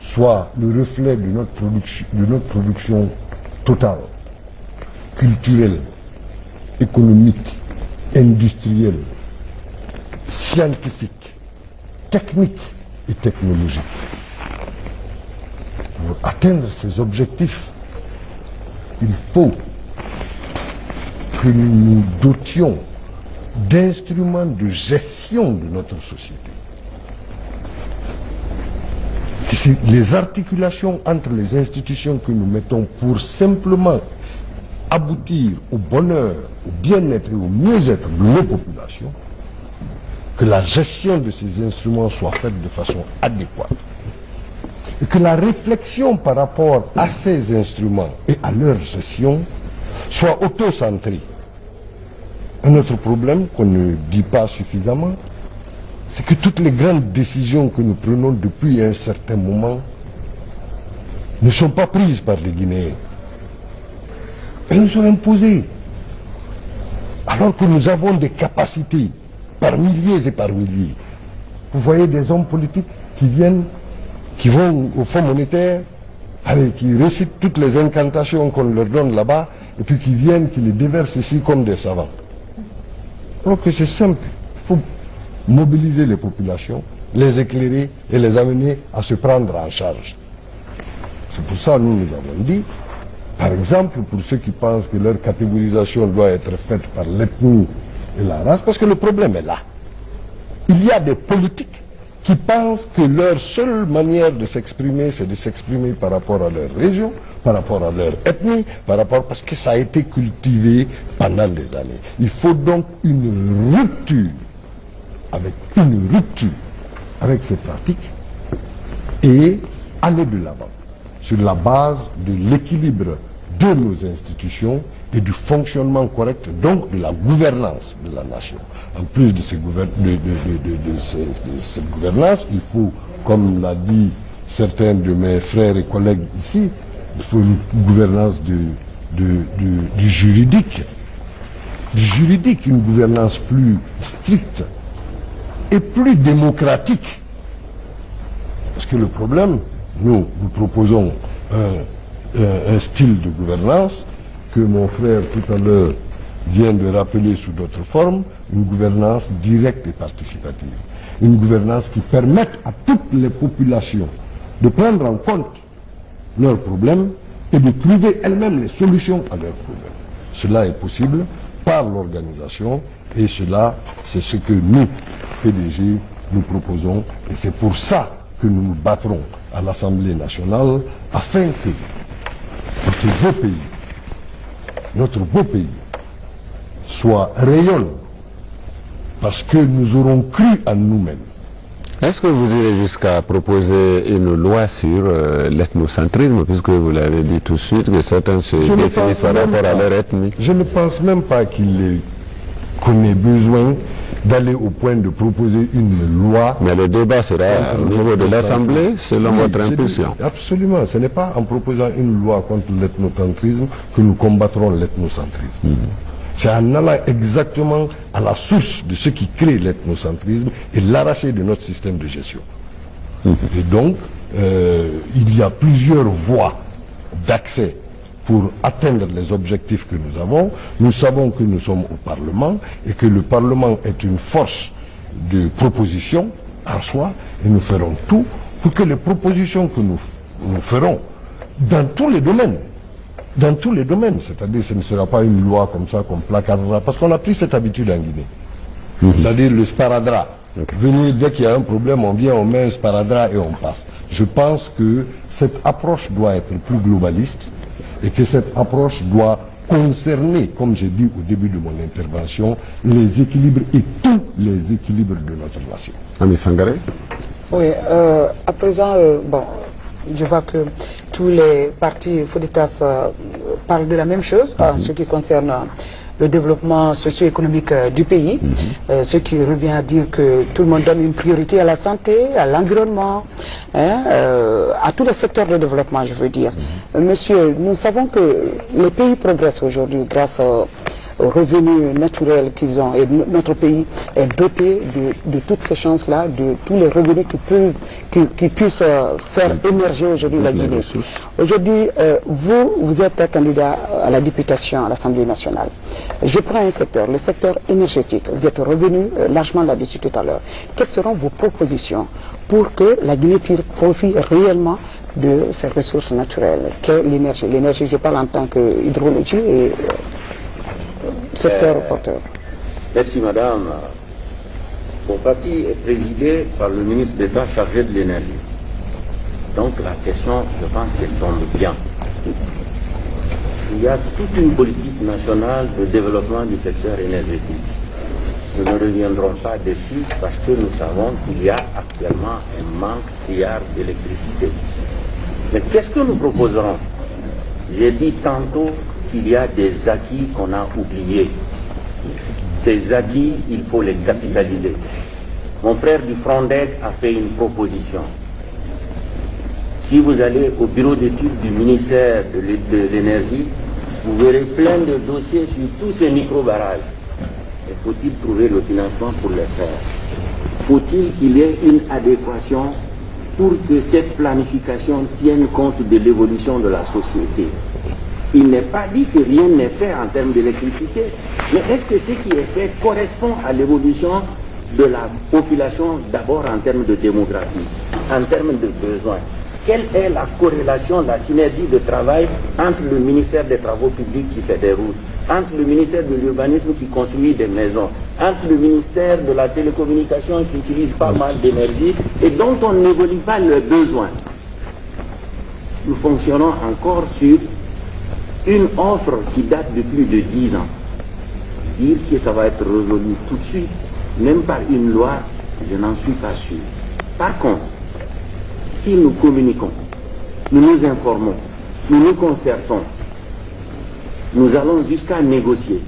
soit le reflet de notre production totale, culturelle, économique, industrielle, scientifique, technique et technologique. Pour atteindre ces objectifs, il faut que nous nous dotions d'instruments de gestion de notre société. que c'est les articulations entre les institutions que nous mettons pour simplement aboutir au bonheur, au bien-être et au mieux-être de nos populations, que la gestion de ces instruments soit faite de façon adéquate. Et que la réflexion par rapport à ces instruments et à leur gestion soit auto-centrée. Un autre problème qu'on ne dit pas suffisamment, c'est que toutes les grandes décisions que nous prenons depuis un certain moment ne sont pas prises par les Guinéens. Elles nous sont imposées. Alors que nous avons des capacités par milliers et par milliers. Vous voyez des hommes politiques qui viennent, qui vont au Fonds monétaire, qui récitent toutes les incantations qu'on leur donne là-bas, et puis qui viennent, qui les déversent ici comme des savants. Alors que c'est simple. Il faut mobiliser les populations, les éclairer et les amener à se prendre en charge. C'est pour ça que nous avons dit, par exemple, pour ceux qui pensent que leur catégorisation doit être faite par l'ethnie et la race, parce que le problème est là. Il y a des politiques qui pensent que leur seule manière de s'exprimer, c'est de s'exprimer par rapport à leur région, par rapport à leur ethnie, parce que ça a été cultivé pendant des années. Il faut donc une rupture avec ces pratiques et aller de l'avant sur la base de l'équilibre de nos institutions et du fonctionnement correct, donc de la gouvernance de la nation. En plus de, cette gouvernance, il faut, comme l'a dit certains de mes frères et collègues ici, il faut une gouvernance du juridique, une gouvernance plus stricte et plus démocratique. Parce que le problème, nous proposons un style de gouvernance que mon frère tout à l'heure vient de rappeler sous d'autres formes, une gouvernance directe et participative. Une gouvernance qui permette à toutes les populations de prendre en compte leurs problèmes et de trouver elles-mêmes les solutions à leurs problèmes. Cela est possible par l'organisation et cela, c'est ce que nous, PDG, nous proposons et c'est pour ça que nous nous battrons à l'Assemblée nationale afin que notre beau pays soit rayonne parce que nous aurons cru en nous-mêmes. Est-ce que vous irez jusqu'à proposer une loi sur l'ethnocentrisme, puisque vous l'avez dit tout de suite, que certains se définissent par rapport à leur ethnie? Je ne pense même pas qu'on ait besoin d'aller au point de proposer une loi. Mais le débat sera au niveau de l'Assemblée, selon votre impulsion. Absolument. Ce n'est pas en proposant une loi contre l'ethnocentrisme que nous combattrons l'ethnocentrisme. C'est en allant exactement à la source de ce qui crée l'ethnocentrisme et l'arracher de notre système de gestion. Et donc, il y a plusieurs voies d'accès pour atteindre les objectifs que nous avons. Nous savons que nous sommes au Parlement et que le Parlement est une force de proposition en soi et nous ferons tout pour que les propositions que nous ferons dans tous les domaines, c'est-à-dire ce ne sera pas une loi comme ça qu'on placardera, parce qu'on a pris cette habitude en Guinée. C'est-à-dire le sparadrap. Venir, dès qu'il y a un problème, on vient, on met un sparadrap et on passe. Je pense que cette approche doit être plus globaliste et que cette approche doit concerner, comme j'ai dit au début de mon intervention, les équilibres et tous les équilibres de notre nation. Ami Sangaré. Oui, à présent, bon, je vois que tous les partis Fouditas parlent de la même chose en ce qui concerne le développement socio-économique du pays, ce qui revient à dire que tout le monde donne une priorité à la santé, à l'environnement, à tous les secteurs de développement, je veux dire. Monsieur, nous savons que les pays progressent aujourd'hui grâce aux revenus naturels qu'ils ont et notre pays est doté de toutes ces chances-là, de tous les revenus qui puissent faire émerger aujourd'hui la Guinée. Aujourd'hui, vous êtes candidat à la députation à l'Assemblée nationale. Je prends un secteur, le secteur énergétique. Vous êtes revenu largement là-dessus tout à l'heure. Quelles seront vos propositions pour que la Guinée tire profit réellement de ses ressources naturelles? Qu'est l'énergie? L'énergie, je parle en tant qu'hydrologie et secteur porteur. Merci madame. Mon parti est présidé par le ministre d'État chargé de l'énergie. Donc la question, je pense qu'elle tombe bien. Il y a toute une politique nationale de développement du secteur énergétique. Nous ne reviendrons pas dessus parce que nous savons qu'il y a actuellement un manque criard d'électricité. Mais qu'est-ce que nous proposerons? J'ai dit tantôt qu'il y a des acquis qu'on a oubliés. Ces acquis, il faut les capitaliser. Mon frère du Frondec a fait une proposition. Si vous allez au bureau d'études du ministère de l'énergie, vous verrez plein de dossiers sur tous ces micro-barrages. Et faut-il trouver le financement pour les faire? Faut-il qu'il y ait une adéquation pour que cette planification tienne compte de l'évolution de la société? Il n'est pas dit que rien n'est fait en termes d'électricité, mais est-ce que ce qui est fait correspond à l'évolution de la population, d'abord en termes de démographie, en termes de besoins? Quelle est la corrélation, la synergie de travail entre le ministère des Travaux publics qui fait des routes, entre le ministère de l'Urbanisme qui construit des maisons, entre le ministère de la Télécommunication qui utilise pas mal d'énergie et dont on n'évolue pas les besoins? Nous fonctionnons encore sur une offre qui date de plus de 10 ans. Dire que ça va être résolu tout de suite, même par une loi, je n'en suis pas sûr. Par contre, si nous communiquons, nous nous informons, nous nous concertons, nous allons jusqu'à négocier,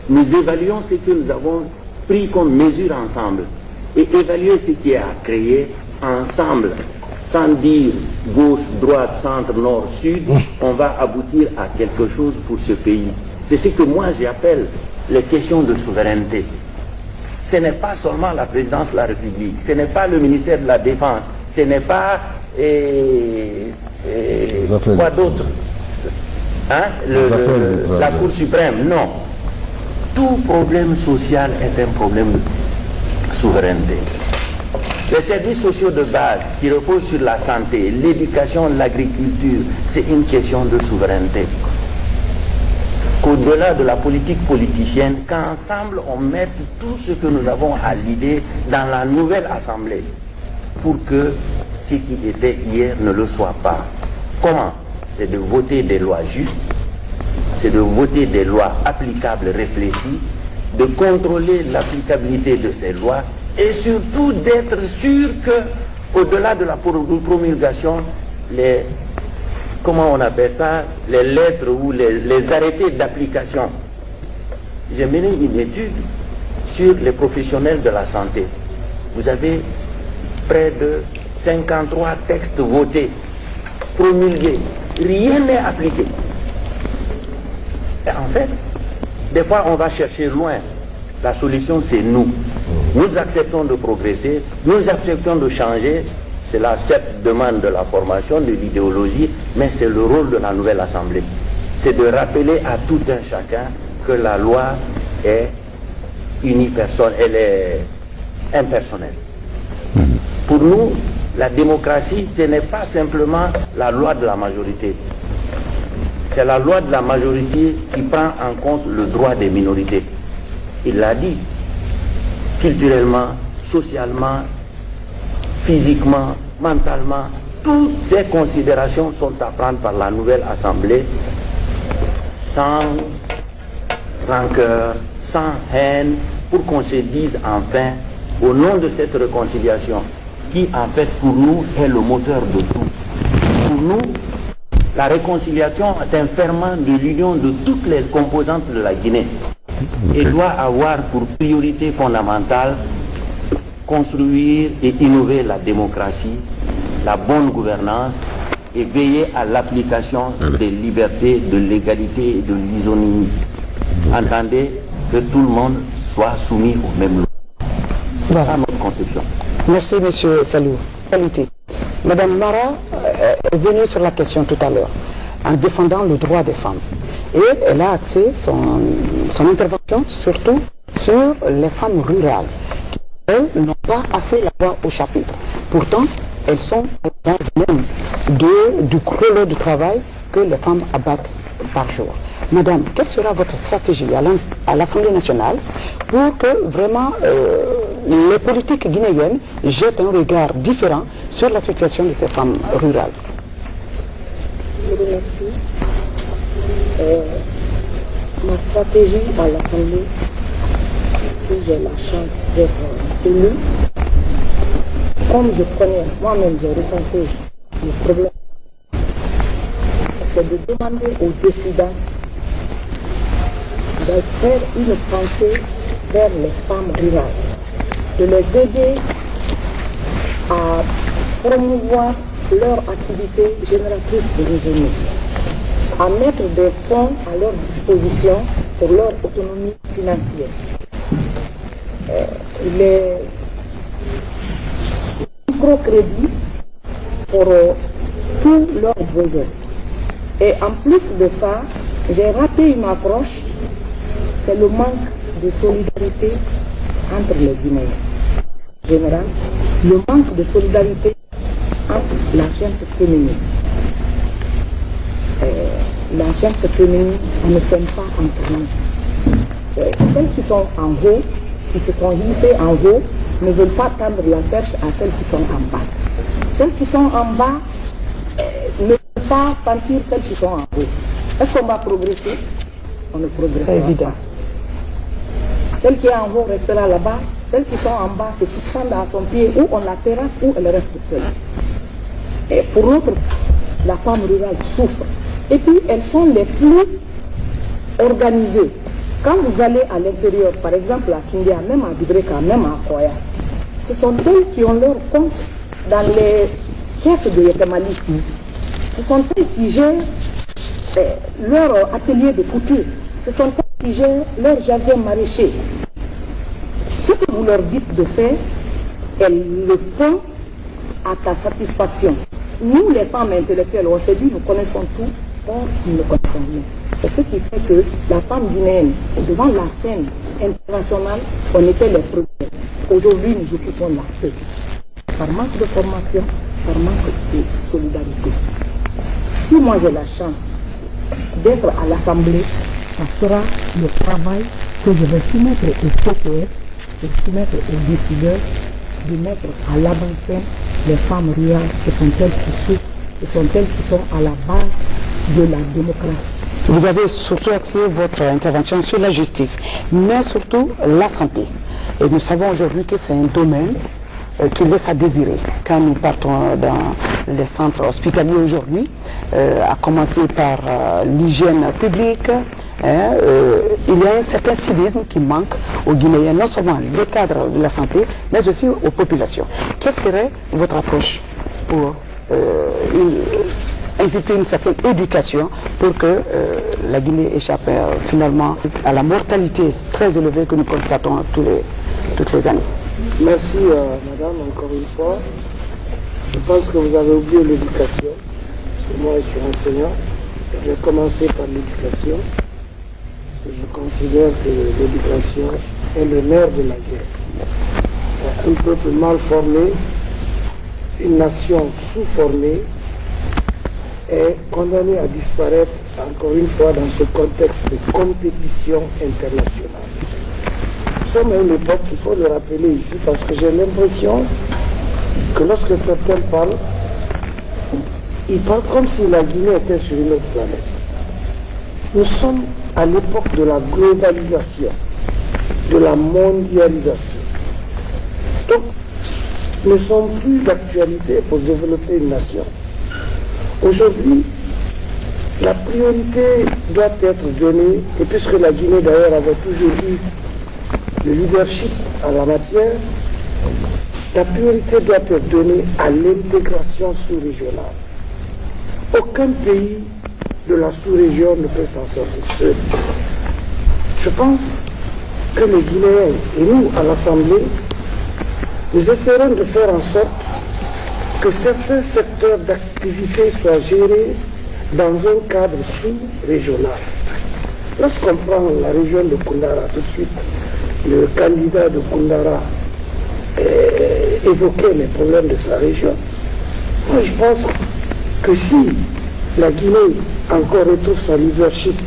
nous évaluons ce que nous avons pris comme mesure ensemble et évaluer ce qui est à créer ensemble, sans dire gauche, droite, centre, nord, sud, on va aboutir à quelque chose pour ce pays. C'est ce que moi j'appelle les questions de souveraineté. Ce n'est pas seulement la présidence de la République, ce n'est pas le ministère de la Défense, ce n'est pas quoi d'autre, hein? La Cour suprême, non. Tout problème social est un problème de souveraineté. Les services sociaux de base qui reposent sur la santé, l'éducation, l'agriculture, c'est une question de souveraineté. Qu'au-delà de la politique politicienne, qu'ensemble on mette tout ce que nous avons à l'idée dans la nouvelle Assemblée pour que ce qui était hier ne le soit pas. Comment? C'est de voter des lois justes, c'est de voter des lois applicables, réfléchies, de contrôler l'applicabilité de ces lois et surtout d'être sûr que, au-delà de la promulgation, les, comment on appelle ça, les lettres ou les arrêtés d'application. J'ai mené une étude sur les professionnels de la santé. Vous avez près de 53 textes votés, promulgués. Rien n'est appliqué. Et en fait, des fois on va chercher loin. La solution c'est nous. Nous acceptons de progresser, nous acceptons de changer. C'est là cette demande de la formation, de l'idéologie, mais c'est le rôle de la nouvelle Assemblée. C'est de rappeler à tout un chacun que la loi est unipersonnelle, elle est impersonnelle. Pour nous, la démocratie, ce n'est pas simplement la loi de la majorité. C'est la loi de la majorité qui prend en compte le droit des minorités. Il l'a dit, culturellement, socialement, physiquement, mentalement, toutes ces considérations sont à prendre par la nouvelle Assemblée sans rancœur, sans haine, pour qu'on se dise enfin, au nom de cette réconciliation, qui en fait pour nous est le moteur de tout. Pour nous, la réconciliation est un ferment de l'union de toutes les composantes de la Guinée et doit avoir pour priorité fondamentale construire et innover la démocratie, la bonne gouvernance et veiller à l'application des libertés, de l'égalité et de l'isonomie. Entendez que tout le monde soit soumis aux mêmes lois. C'est ça notre conception. Merci, monsieur Salou. Madame Mara est venue sur la question tout à l'heure, en défendant le droit des femmes. Et elle a axé son intervention surtout sur les femmes rurales, qui, elles, n'ont pas assez la voix au chapitre. Pourtant, elles sont même du gros lot de travail que les femmes abattent par jour. Madame, quelle sera votre stratégie à l'Assemblée nationale pour que vraiment les politiques guinéennes jettent un regard différent sur la situation de ces femmes rurales. Je vous remercie. Ma stratégie à l'Assemblée, si j'ai la chance d'être élue, comme je connais, moi-même j'ai recensé les problèmes, c'est de demander aux décideurs de faire une pensée vers les femmes rurales, de les aider à promouvoir leur activité génératrice de revenus, à mettre des fonds à leur disposition pour leur autonomie financière. Les microcrédits pour tous leurs besoins. Et en plus de ça, j'ai raté une approche, c'est le manque de solidarité entre les Guinéens. En général, le manque de solidarité entre la gente féminine. La gente féminine, on ne s'aime pas entre nous. Celles qui sont en haut, qui se sont hissées en haut, ne veulent pas tendre la perche à celles qui sont en bas. Celles qui sont en bas ne veulent pas sentir celles qui sont en haut. Est-ce qu'on va progresser? On ne progressera pas. Celle qui est en haut restera là-bas, celles qui sont en bas se suspendent à son pied, ou on la terrasse, ou elle reste seule. Et pour l'autre, la femme rurale souffre. Et puis, elles sont les plus organisées. Quand vous allez à l'intérieur, par exemple à Kindia, même à Bibreka, même à Koya, ce sont elles qui ont leur compte dans les caisses de Yetamali. Ce sont elles qui gèrent leur atelier de couture. Ce sont elles qui gèrent leur jardin maraîcher. Ce que vous leur dites de faire, elles le font à ta satisfaction. Nous, les femmes intellectuelles, on s'est dit, nous connaissons tout, or nous ne connaissons rien. C'est ce qui fait que la femme guinéenne, devant la scène internationale, on était les premiers. Aujourd'hui, nous occupons la paix. Par manque de formation, par manque de solidarité. Si moi j'ai la chance d'être à l'Assemblée, ça sera le travail que je vais soumettre au PTS, et soumettre aux décideurs, de mettre à l'avant-scène les femmes rurales. Ce sont elles qui souffrent, ce sont elles qui sont à la base de la démocratie. Vous avez surtout axé votre intervention sur la justice, mais surtout la santé. Et nous savons aujourd'hui que c'est un domaine qui laisse à désirer. Quand nous partons dans les centres hospitaliers aujourd'hui, à commencer par l'hygiène publique, il y a un certain civisme qui manque aux Guinéens, non seulement les cadres de la santé, mais aussi aux populations. Quelle serait votre approche pour inviter une certaine éducation pour que la Guinée échappe finalement à la mortalité très élevée que nous constatons toutes les années? Merci madame, encore une fois. Je pense que vous avez oublié l'éducation. Parce que moi je suis enseignant. Je vais commencer par l'éducation. Parce que je considère que l'éducation est le nerf de la guerre. Un peuple mal formé, une nation sous-formée est condamnée à disparaître encore une fois dans ce contexte de compétition internationale. Nous sommes à une époque, il faut le rappeler ici, parce que j'ai l'impression que lorsque certains parlent, ils parlent comme si la Guinée était sur une autre planète. Nous sommes à l'époque de la globalisation, de la mondialisation. Donc, nous ne sommes plus d'actualité pour développer une nation. Aujourd'hui, la priorité doit être donnée, et puisque la Guinée d'ailleurs avait toujours eu le leadership en la matière, la priorité doit être donnée à l'intégration sous-régionale. Aucun pays de la sous-région ne peut s'en sortir seul. Je pense que les Guinéens et nous à l'Assemblée, nous essaierons de faire en sorte que certains secteurs d'activité soient gérés dans un cadre sous-régional. Lorsqu'on prend la région de Koundara, tout de suite, le candidat de Koundara évoquait les problèmes de sa région. Moi, je pense que si la Guinée encore retrouve son leadership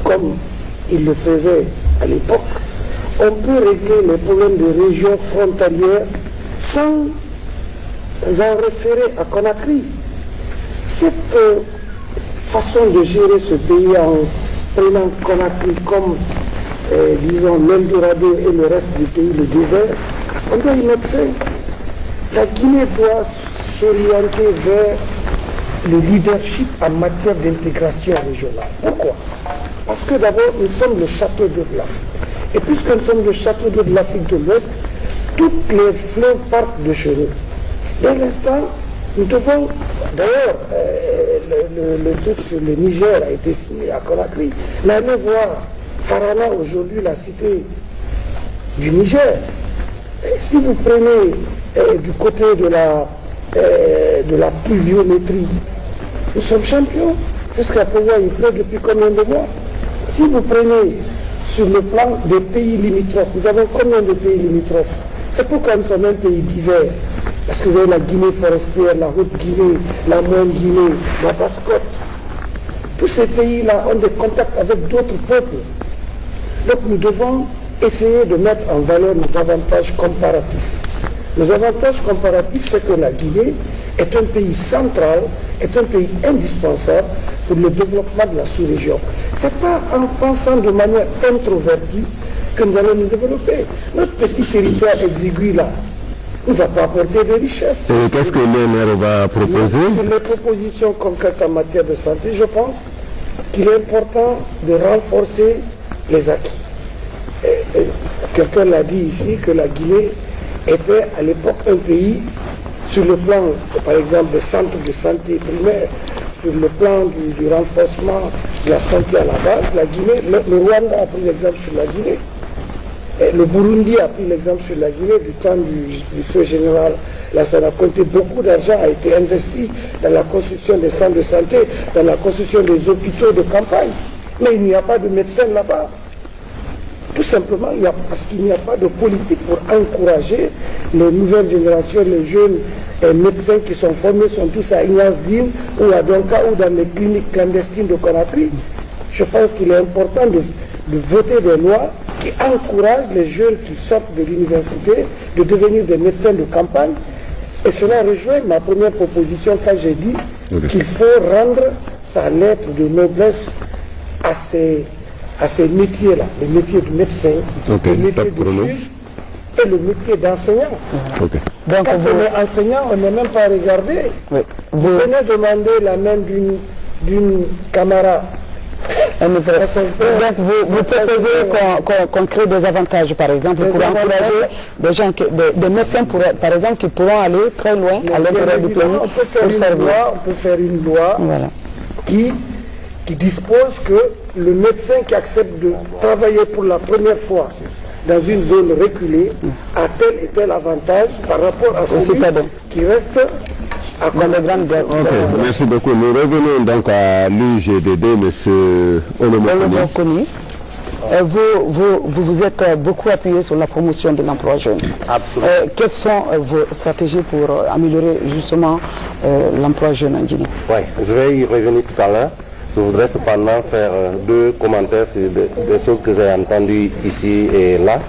comme il le faisait à l'époque, on peut régler les problèmes des régions frontalières sans en référer à Conakry. Cette façon de gérer ce pays en prenant Conakry comme, disons, l'Eldorado et le reste du pays, le désert, on doit y mettre fin. La Guinée doit s'orienter vers le leadership en matière d'intégration régionale. Pourquoi? Parce que d'abord, nous sommes le château d'eau de l'Afrique. Et puisque nous sommes le château d'eau de l'Afrique de l'Ouest, toutes les fleuves partent de chez nous. Dès l'instant, nous devons, d'ailleurs, le truc sur le Niger a été signé à Conakry, mais allez voir Farana aujourd'hui, la cité du Niger. Et si vous prenez du côté de la pluviométrie, nous sommes champions. Jusqu'à présent, il pleut depuis combien de mois? Si vous prenez sur le plan des pays limitrophes, nous avons combien de pays limitrophes? C'est pourquoi nous sommes un pays divers. Parce que vous avez la Guinée forestière, la Haute-Guinée, la Moyenne-Guinée, la Basse-Côte. Tous ces pays-là ont des contacts avec d'autres peuples. Donc nous devons essayer de mettre en valeur nos avantages comparatifs. Nos avantages comparatifs, c'est que la Guinée est un pays central, est un pays indispensable pour le développement de la sous-région. Ce n'est pas en pensant de manière introvertie que nous allons nous développer. Notre petit territoire exigu là ne va pas apporter de richesse. Et qu'est-ce que l'UNR va proposer? Sur les propositions concrètes en matière de santé, je pense qu'il est important de renforcer les acquis. Quelqu'un l'a dit ici que la Guinée était à l'époque un pays sur le plan, par exemple, des centres de santé primaire, sur le plan du renforcement de la santé à la base. La Guinée, le Rwanda a pris l'exemple sur la Guinée. Et le Burundi a pris l'exemple sur la Guinée du temps du feu général Lassana Conté. Beaucoup d'argent a été investi dans la construction des centres de santé, dans la construction des hôpitaux de campagne. Mais il n'y a pas de médecins là-bas. Tout simplement, parce qu'il n'y a pas de politique pour encourager les nouvelles générations, les jeunes médecins qui sont formés sont tous à Ignace Dine ou à Donka ou dans les cliniques clandestines de Conakry. Je pense qu'il est important de voter des lois qui encouragent les jeunes qui sortent de l'université de devenir des médecins de campagne. Et cela rejoint ma première proposition quand j'ai dit qu'il faut rendre sa lettre de noblesse à ces métiers-là, les métiers de médecin, le métier de juge et le métier d'enseignant. Donc, quand on est enseignant, on n'est même pas regardé. Vous venez demander la main d'une camarade. Donc vous proposez qu'on crée des avantages, par exemple, pour encourager des gens, des médecins, par exemple, qui pourront aller très loin à l'intérieur du pays. On peut faire une loi qui dispose que le médecin qui accepte de travailler pour la première fois dans une zone reculée a tel et tel avantage par rapport à celui qui reste à Merci beaucoup. Nous revenons donc à l'UGDD, M. Onomokoni. Vous êtes beaucoup appuyé sur la promotion de l'emploi jeune. Absolument. Quelles sont vos stratégies pour améliorer justement l'emploi jeune en Guinée? Oui, je vais y revenir tout à l'heure. Je voudrais cependant faire deux commentaires sur des choses que j'ai entendues ici et là.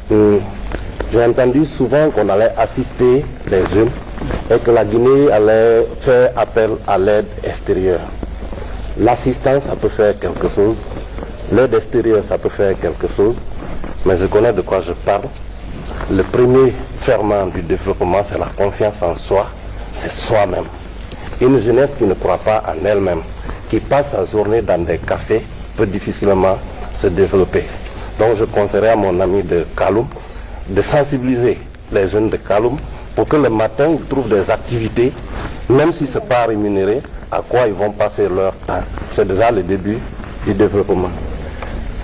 J'ai entendu souvent qu'on allait assister les jeunes et que la Guinée allait faire appel à l'aide extérieure. L'assistance, ça peut faire quelque chose. L'aide extérieure, ça peut faire quelque chose. Mais je connais de quoi je parle. Le premier ferment du développement, c'est la confiance en soi. C'est soi-même. Une jeunesse qui ne croit pas en elle-même, qui passe sa journée dans des cafés, peut difficilement se développer. Donc je conseillerais à mon ami de Kaloum de sensibiliser les jeunes de Kaloum pour que le matin ils trouvent des activités, même si ce n'est pas rémunéré, à quoi ils vont passer leur temps. C'est déjà le début du développement.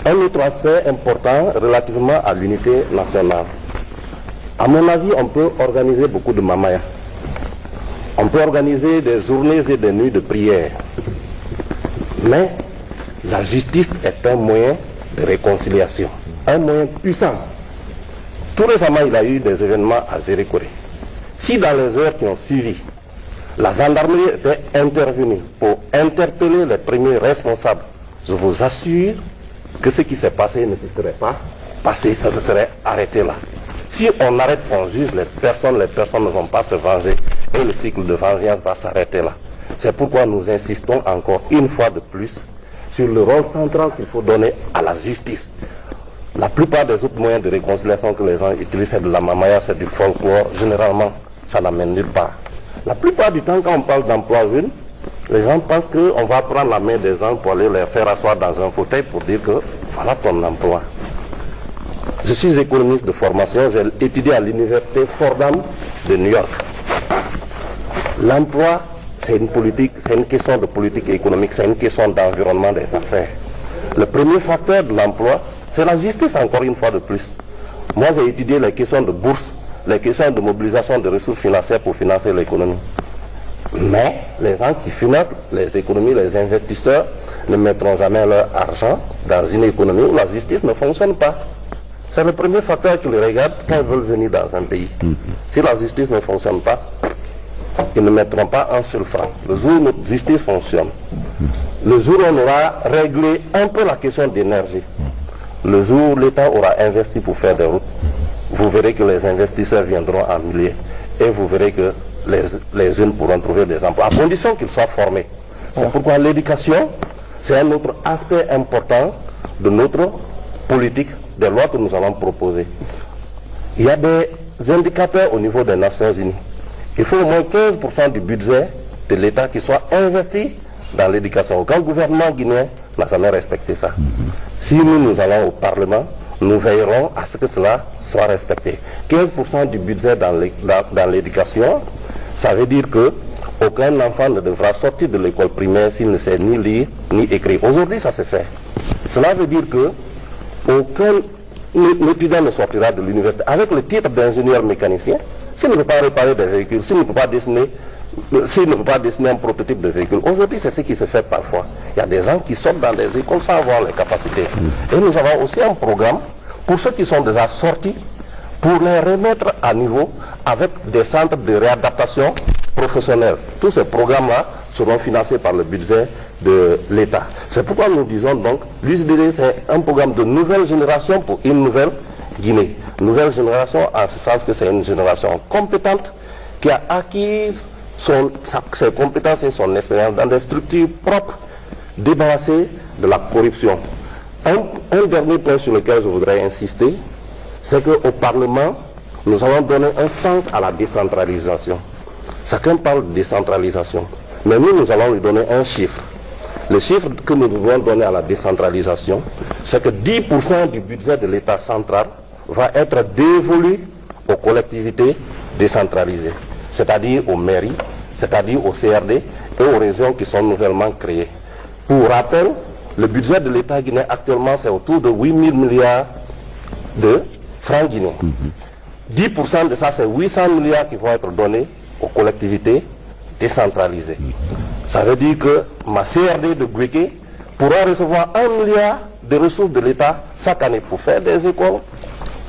Un autre aspect important relativement à l'unité nationale. À mon avis, on peut organiser beaucoup de mamaya. On peut organiser des journées et des nuits de prière. Mais la justice est un moyen de réconciliation, un moyen puissant. Tout récemment, il y a eu des événements à Zérékoré. Si dans les heures qui ont suivi, la gendarmerie était intervenue pour interpeller les premiers responsables, je vous assure que ce qui s'est passé ne se serait pas passé, ça se serait arrêté là. Si on arrête, on juge les personnes ne vont pas se venger et le cycle de vengeance va s'arrêter là. C'est pourquoi nous insistons encore une fois de plus sur le rôle central qu'il faut donner à la justice. La plupart des autres moyens de réconciliation que les gens utilisent, c'est de la mamaya, c'est du folklore. Généralement, ça n'amène nulle part. La plupart du temps, quand on parle d'emploi jeune, les gens pensent qu'on va prendre la main des gens pour aller les faire asseoir dans un fauteuil pour dire que voilà ton emploi. Je suis économiste de formation, j'ai étudié à l'université Fordham de New York. L'emploi, c'est une politique, c'est une question de politique économique, c'est une question d'environnement des affaires. Le premier facteur de l'emploi, c'est la justice, encore une fois de plus. Moi, j'ai étudié les questions de bourse, les questions de mobilisation de ressources financières pour financer l'économie. Mais les gens qui financent les économies, les investisseurs, ne mettront jamais leur argent dans une économie où la justice ne fonctionne pas. C'est le premier facteur qu'ils regardent quand ils veulent venir dans un pays. Si la justice ne fonctionne pas, ils ne mettront pas un seul franc. Le jour où notre justice fonctionne, le jour où on aura réglé un peu la question d'énergie, le jour où l'État aura investi pour faire des routes, vous verrez que les investisseurs viendront en milliers et vous verrez que les jeunes pourront trouver des emplois, à condition qu'ils soient formés. C'est pourquoi l'éducation, c'est un autre aspect important de notre politique, des lois que nous allons proposer. Il y a des indicateurs au niveau des Nations Unies. Il faut au moins 15% du budget de l'État qui soit investi dans l'éducation. Aucun gouvernement guinéen n'a jamais respecté ça. Si nous allons au Parlement, nous veillerons à ce que cela soit respecté. 15% du budget dans l'éducation, ça veut dire que aucun enfant ne devra sortir de l'école primaire s'il ne sait ni lire ni écrire. Aujourd'hui, ça se fait. Cela veut dire que aucun étudiant ne sortira de l'université avec le titre d'ingénieur mécanicien s'il ne peut pas réparer des véhicules, s'il ne peut pas dessiner un prototype de véhicule. Aujourd'hui, c'est ce qui se fait parfois. Il y a des gens qui sortent dans des écoles sans avoir les capacités. Et nous avons aussi un programme pour ceux qui sont déjà sortis, pour les remettre à niveau avec des centres de réadaptation professionnelle. Tous ces programmes-là seront financés par le budget de l'État. C'est pourquoi nous disons donc, l'UJDD, c'est un programme de nouvelle génération pour une nouvelle Guinée. Nouvelle génération en ce sens que c'est une génération compétente qui a acquis ses compétences et son expérience dans des structures propres, débarrassées de la corruption. Un dernier point sur lequel je voudrais insister, c'est qu'au Parlement, nous allons donner un sens à la décentralisation. Chacun parle de décentralisation, mais nous allons lui donner un chiffre. Le chiffre que nous devons donner à la décentralisation, c'est que 10% du budget de l'État central va être dévolu aux collectivités décentralisées, c'est-à-dire aux mairies, c'est-à-dire aux CRD et aux régions qui sont nouvellement créées. Pour rappel, le budget de l'État guinéen actuellement, c'est autour de 8 000 milliards de francs guinéens. 10% de ça, c'est 800 milliards qui vont être donnés aux collectivités décentralisées. Ça veut dire que ma CRD de Guéké pourra recevoir 1 milliard de ressources de l'État chaque année pour faire des écoles,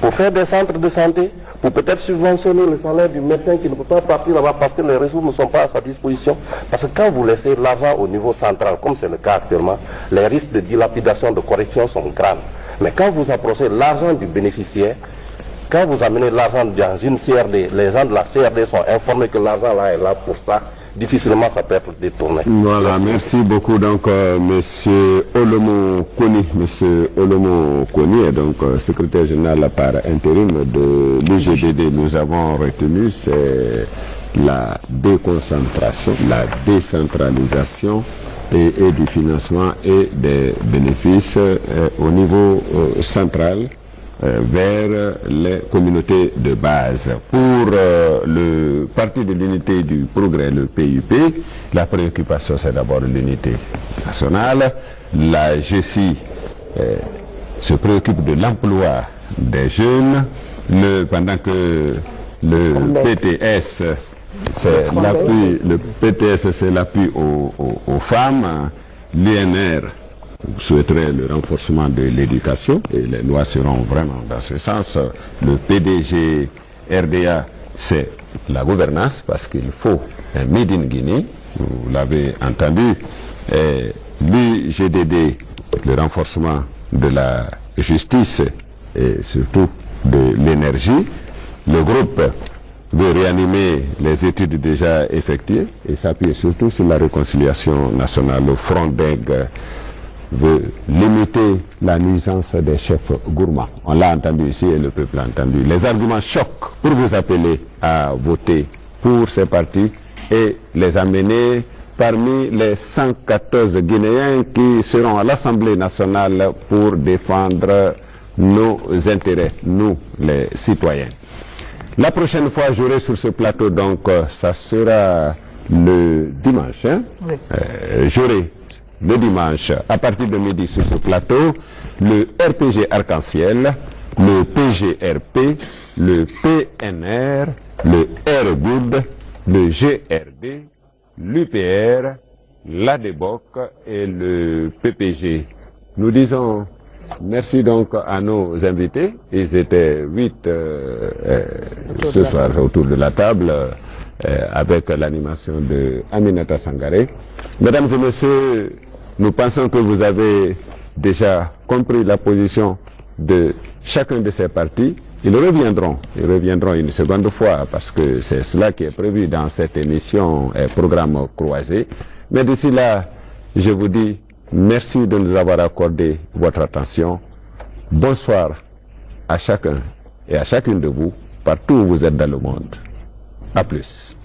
pour faire des centres de santé, pour peut-être subventionner le salaire du médecin qui ne peut pas partir là-bas parce que les ressources ne sont pas à sa disposition. Parce que quand vous laissez l'argent au niveau central, comme c'est le cas actuellement, les risques de dilapidation, de corruption sont grands. Mais quand vous approchez l'argent du bénéficiaire, quand vous amenez l'argent dans une CRD, les gens de la CRD sont informés que l'argent là est là pour ça. Difficilement ça peut être détourné. Voilà, merci beaucoup. Donc, Monsieur Olomo Koni est donc secrétaire général par intérim de l'UJDD. Nous avons retenu c'est la déconcentration, la décentralisation et du financement et des bénéfices au niveau central vers les communautés de base. Pour le Parti de l'Unité du Progrès, le PUP, la préoccupation c'est d'abord l'unité nationale. La GECI se préoccupe de l'emploi des jeunes, pendant que le PTS c'est l'appui aux femmes, l'UNR souhaiterait le renforcement de l'éducation et les lois seront vraiment dans ce sens. Le PDG RDA, c'est la gouvernance parce qu'il faut un Made in Guinée, vous l'avez entendu. L'UJDD, le renforcement de la justice et surtout de l'énergie. Le groupe veut réanimer les études déjà effectuées et s'appuyer surtout sur la réconciliation nationale. Le Front DEG veut limiter la nuisance des chefs gourmands. On l'a entendu ici et le peuple l'a entendu. Les arguments choquent pour vous appeler à voter pour ces partis et les amener parmi les 114 Guinéens qui seront à l'Assemblée nationale pour défendre nos intérêts, nous les citoyens. La prochaine fois, j'aurai sur ce plateau, donc ça sera le dimanche. Hein? Oui. J'aurai le dimanche, à partir de midi sur ce plateau, le RPG Arc-en-Ciel, le PGRP, le PNR, le RGOUD, le GRD, l'UPR, l'ADEBOC et le PPG. Nous disons merci donc à nos invités. Ils étaient 8 ce soir autour de la table avec l'animation de Aminata Sangaré. Mesdames et messieurs, nous pensons que vous avez déjà compris la position de chacun de ces partis. Ils reviendront une seconde fois parce que c'est cela qui est prévu dans cette émission et programme croisé. Mais d'ici là, je vous dis merci de nous avoir accordé votre attention. Bonsoir à chacun et à chacune de vous, partout où vous êtes dans le monde. À plus.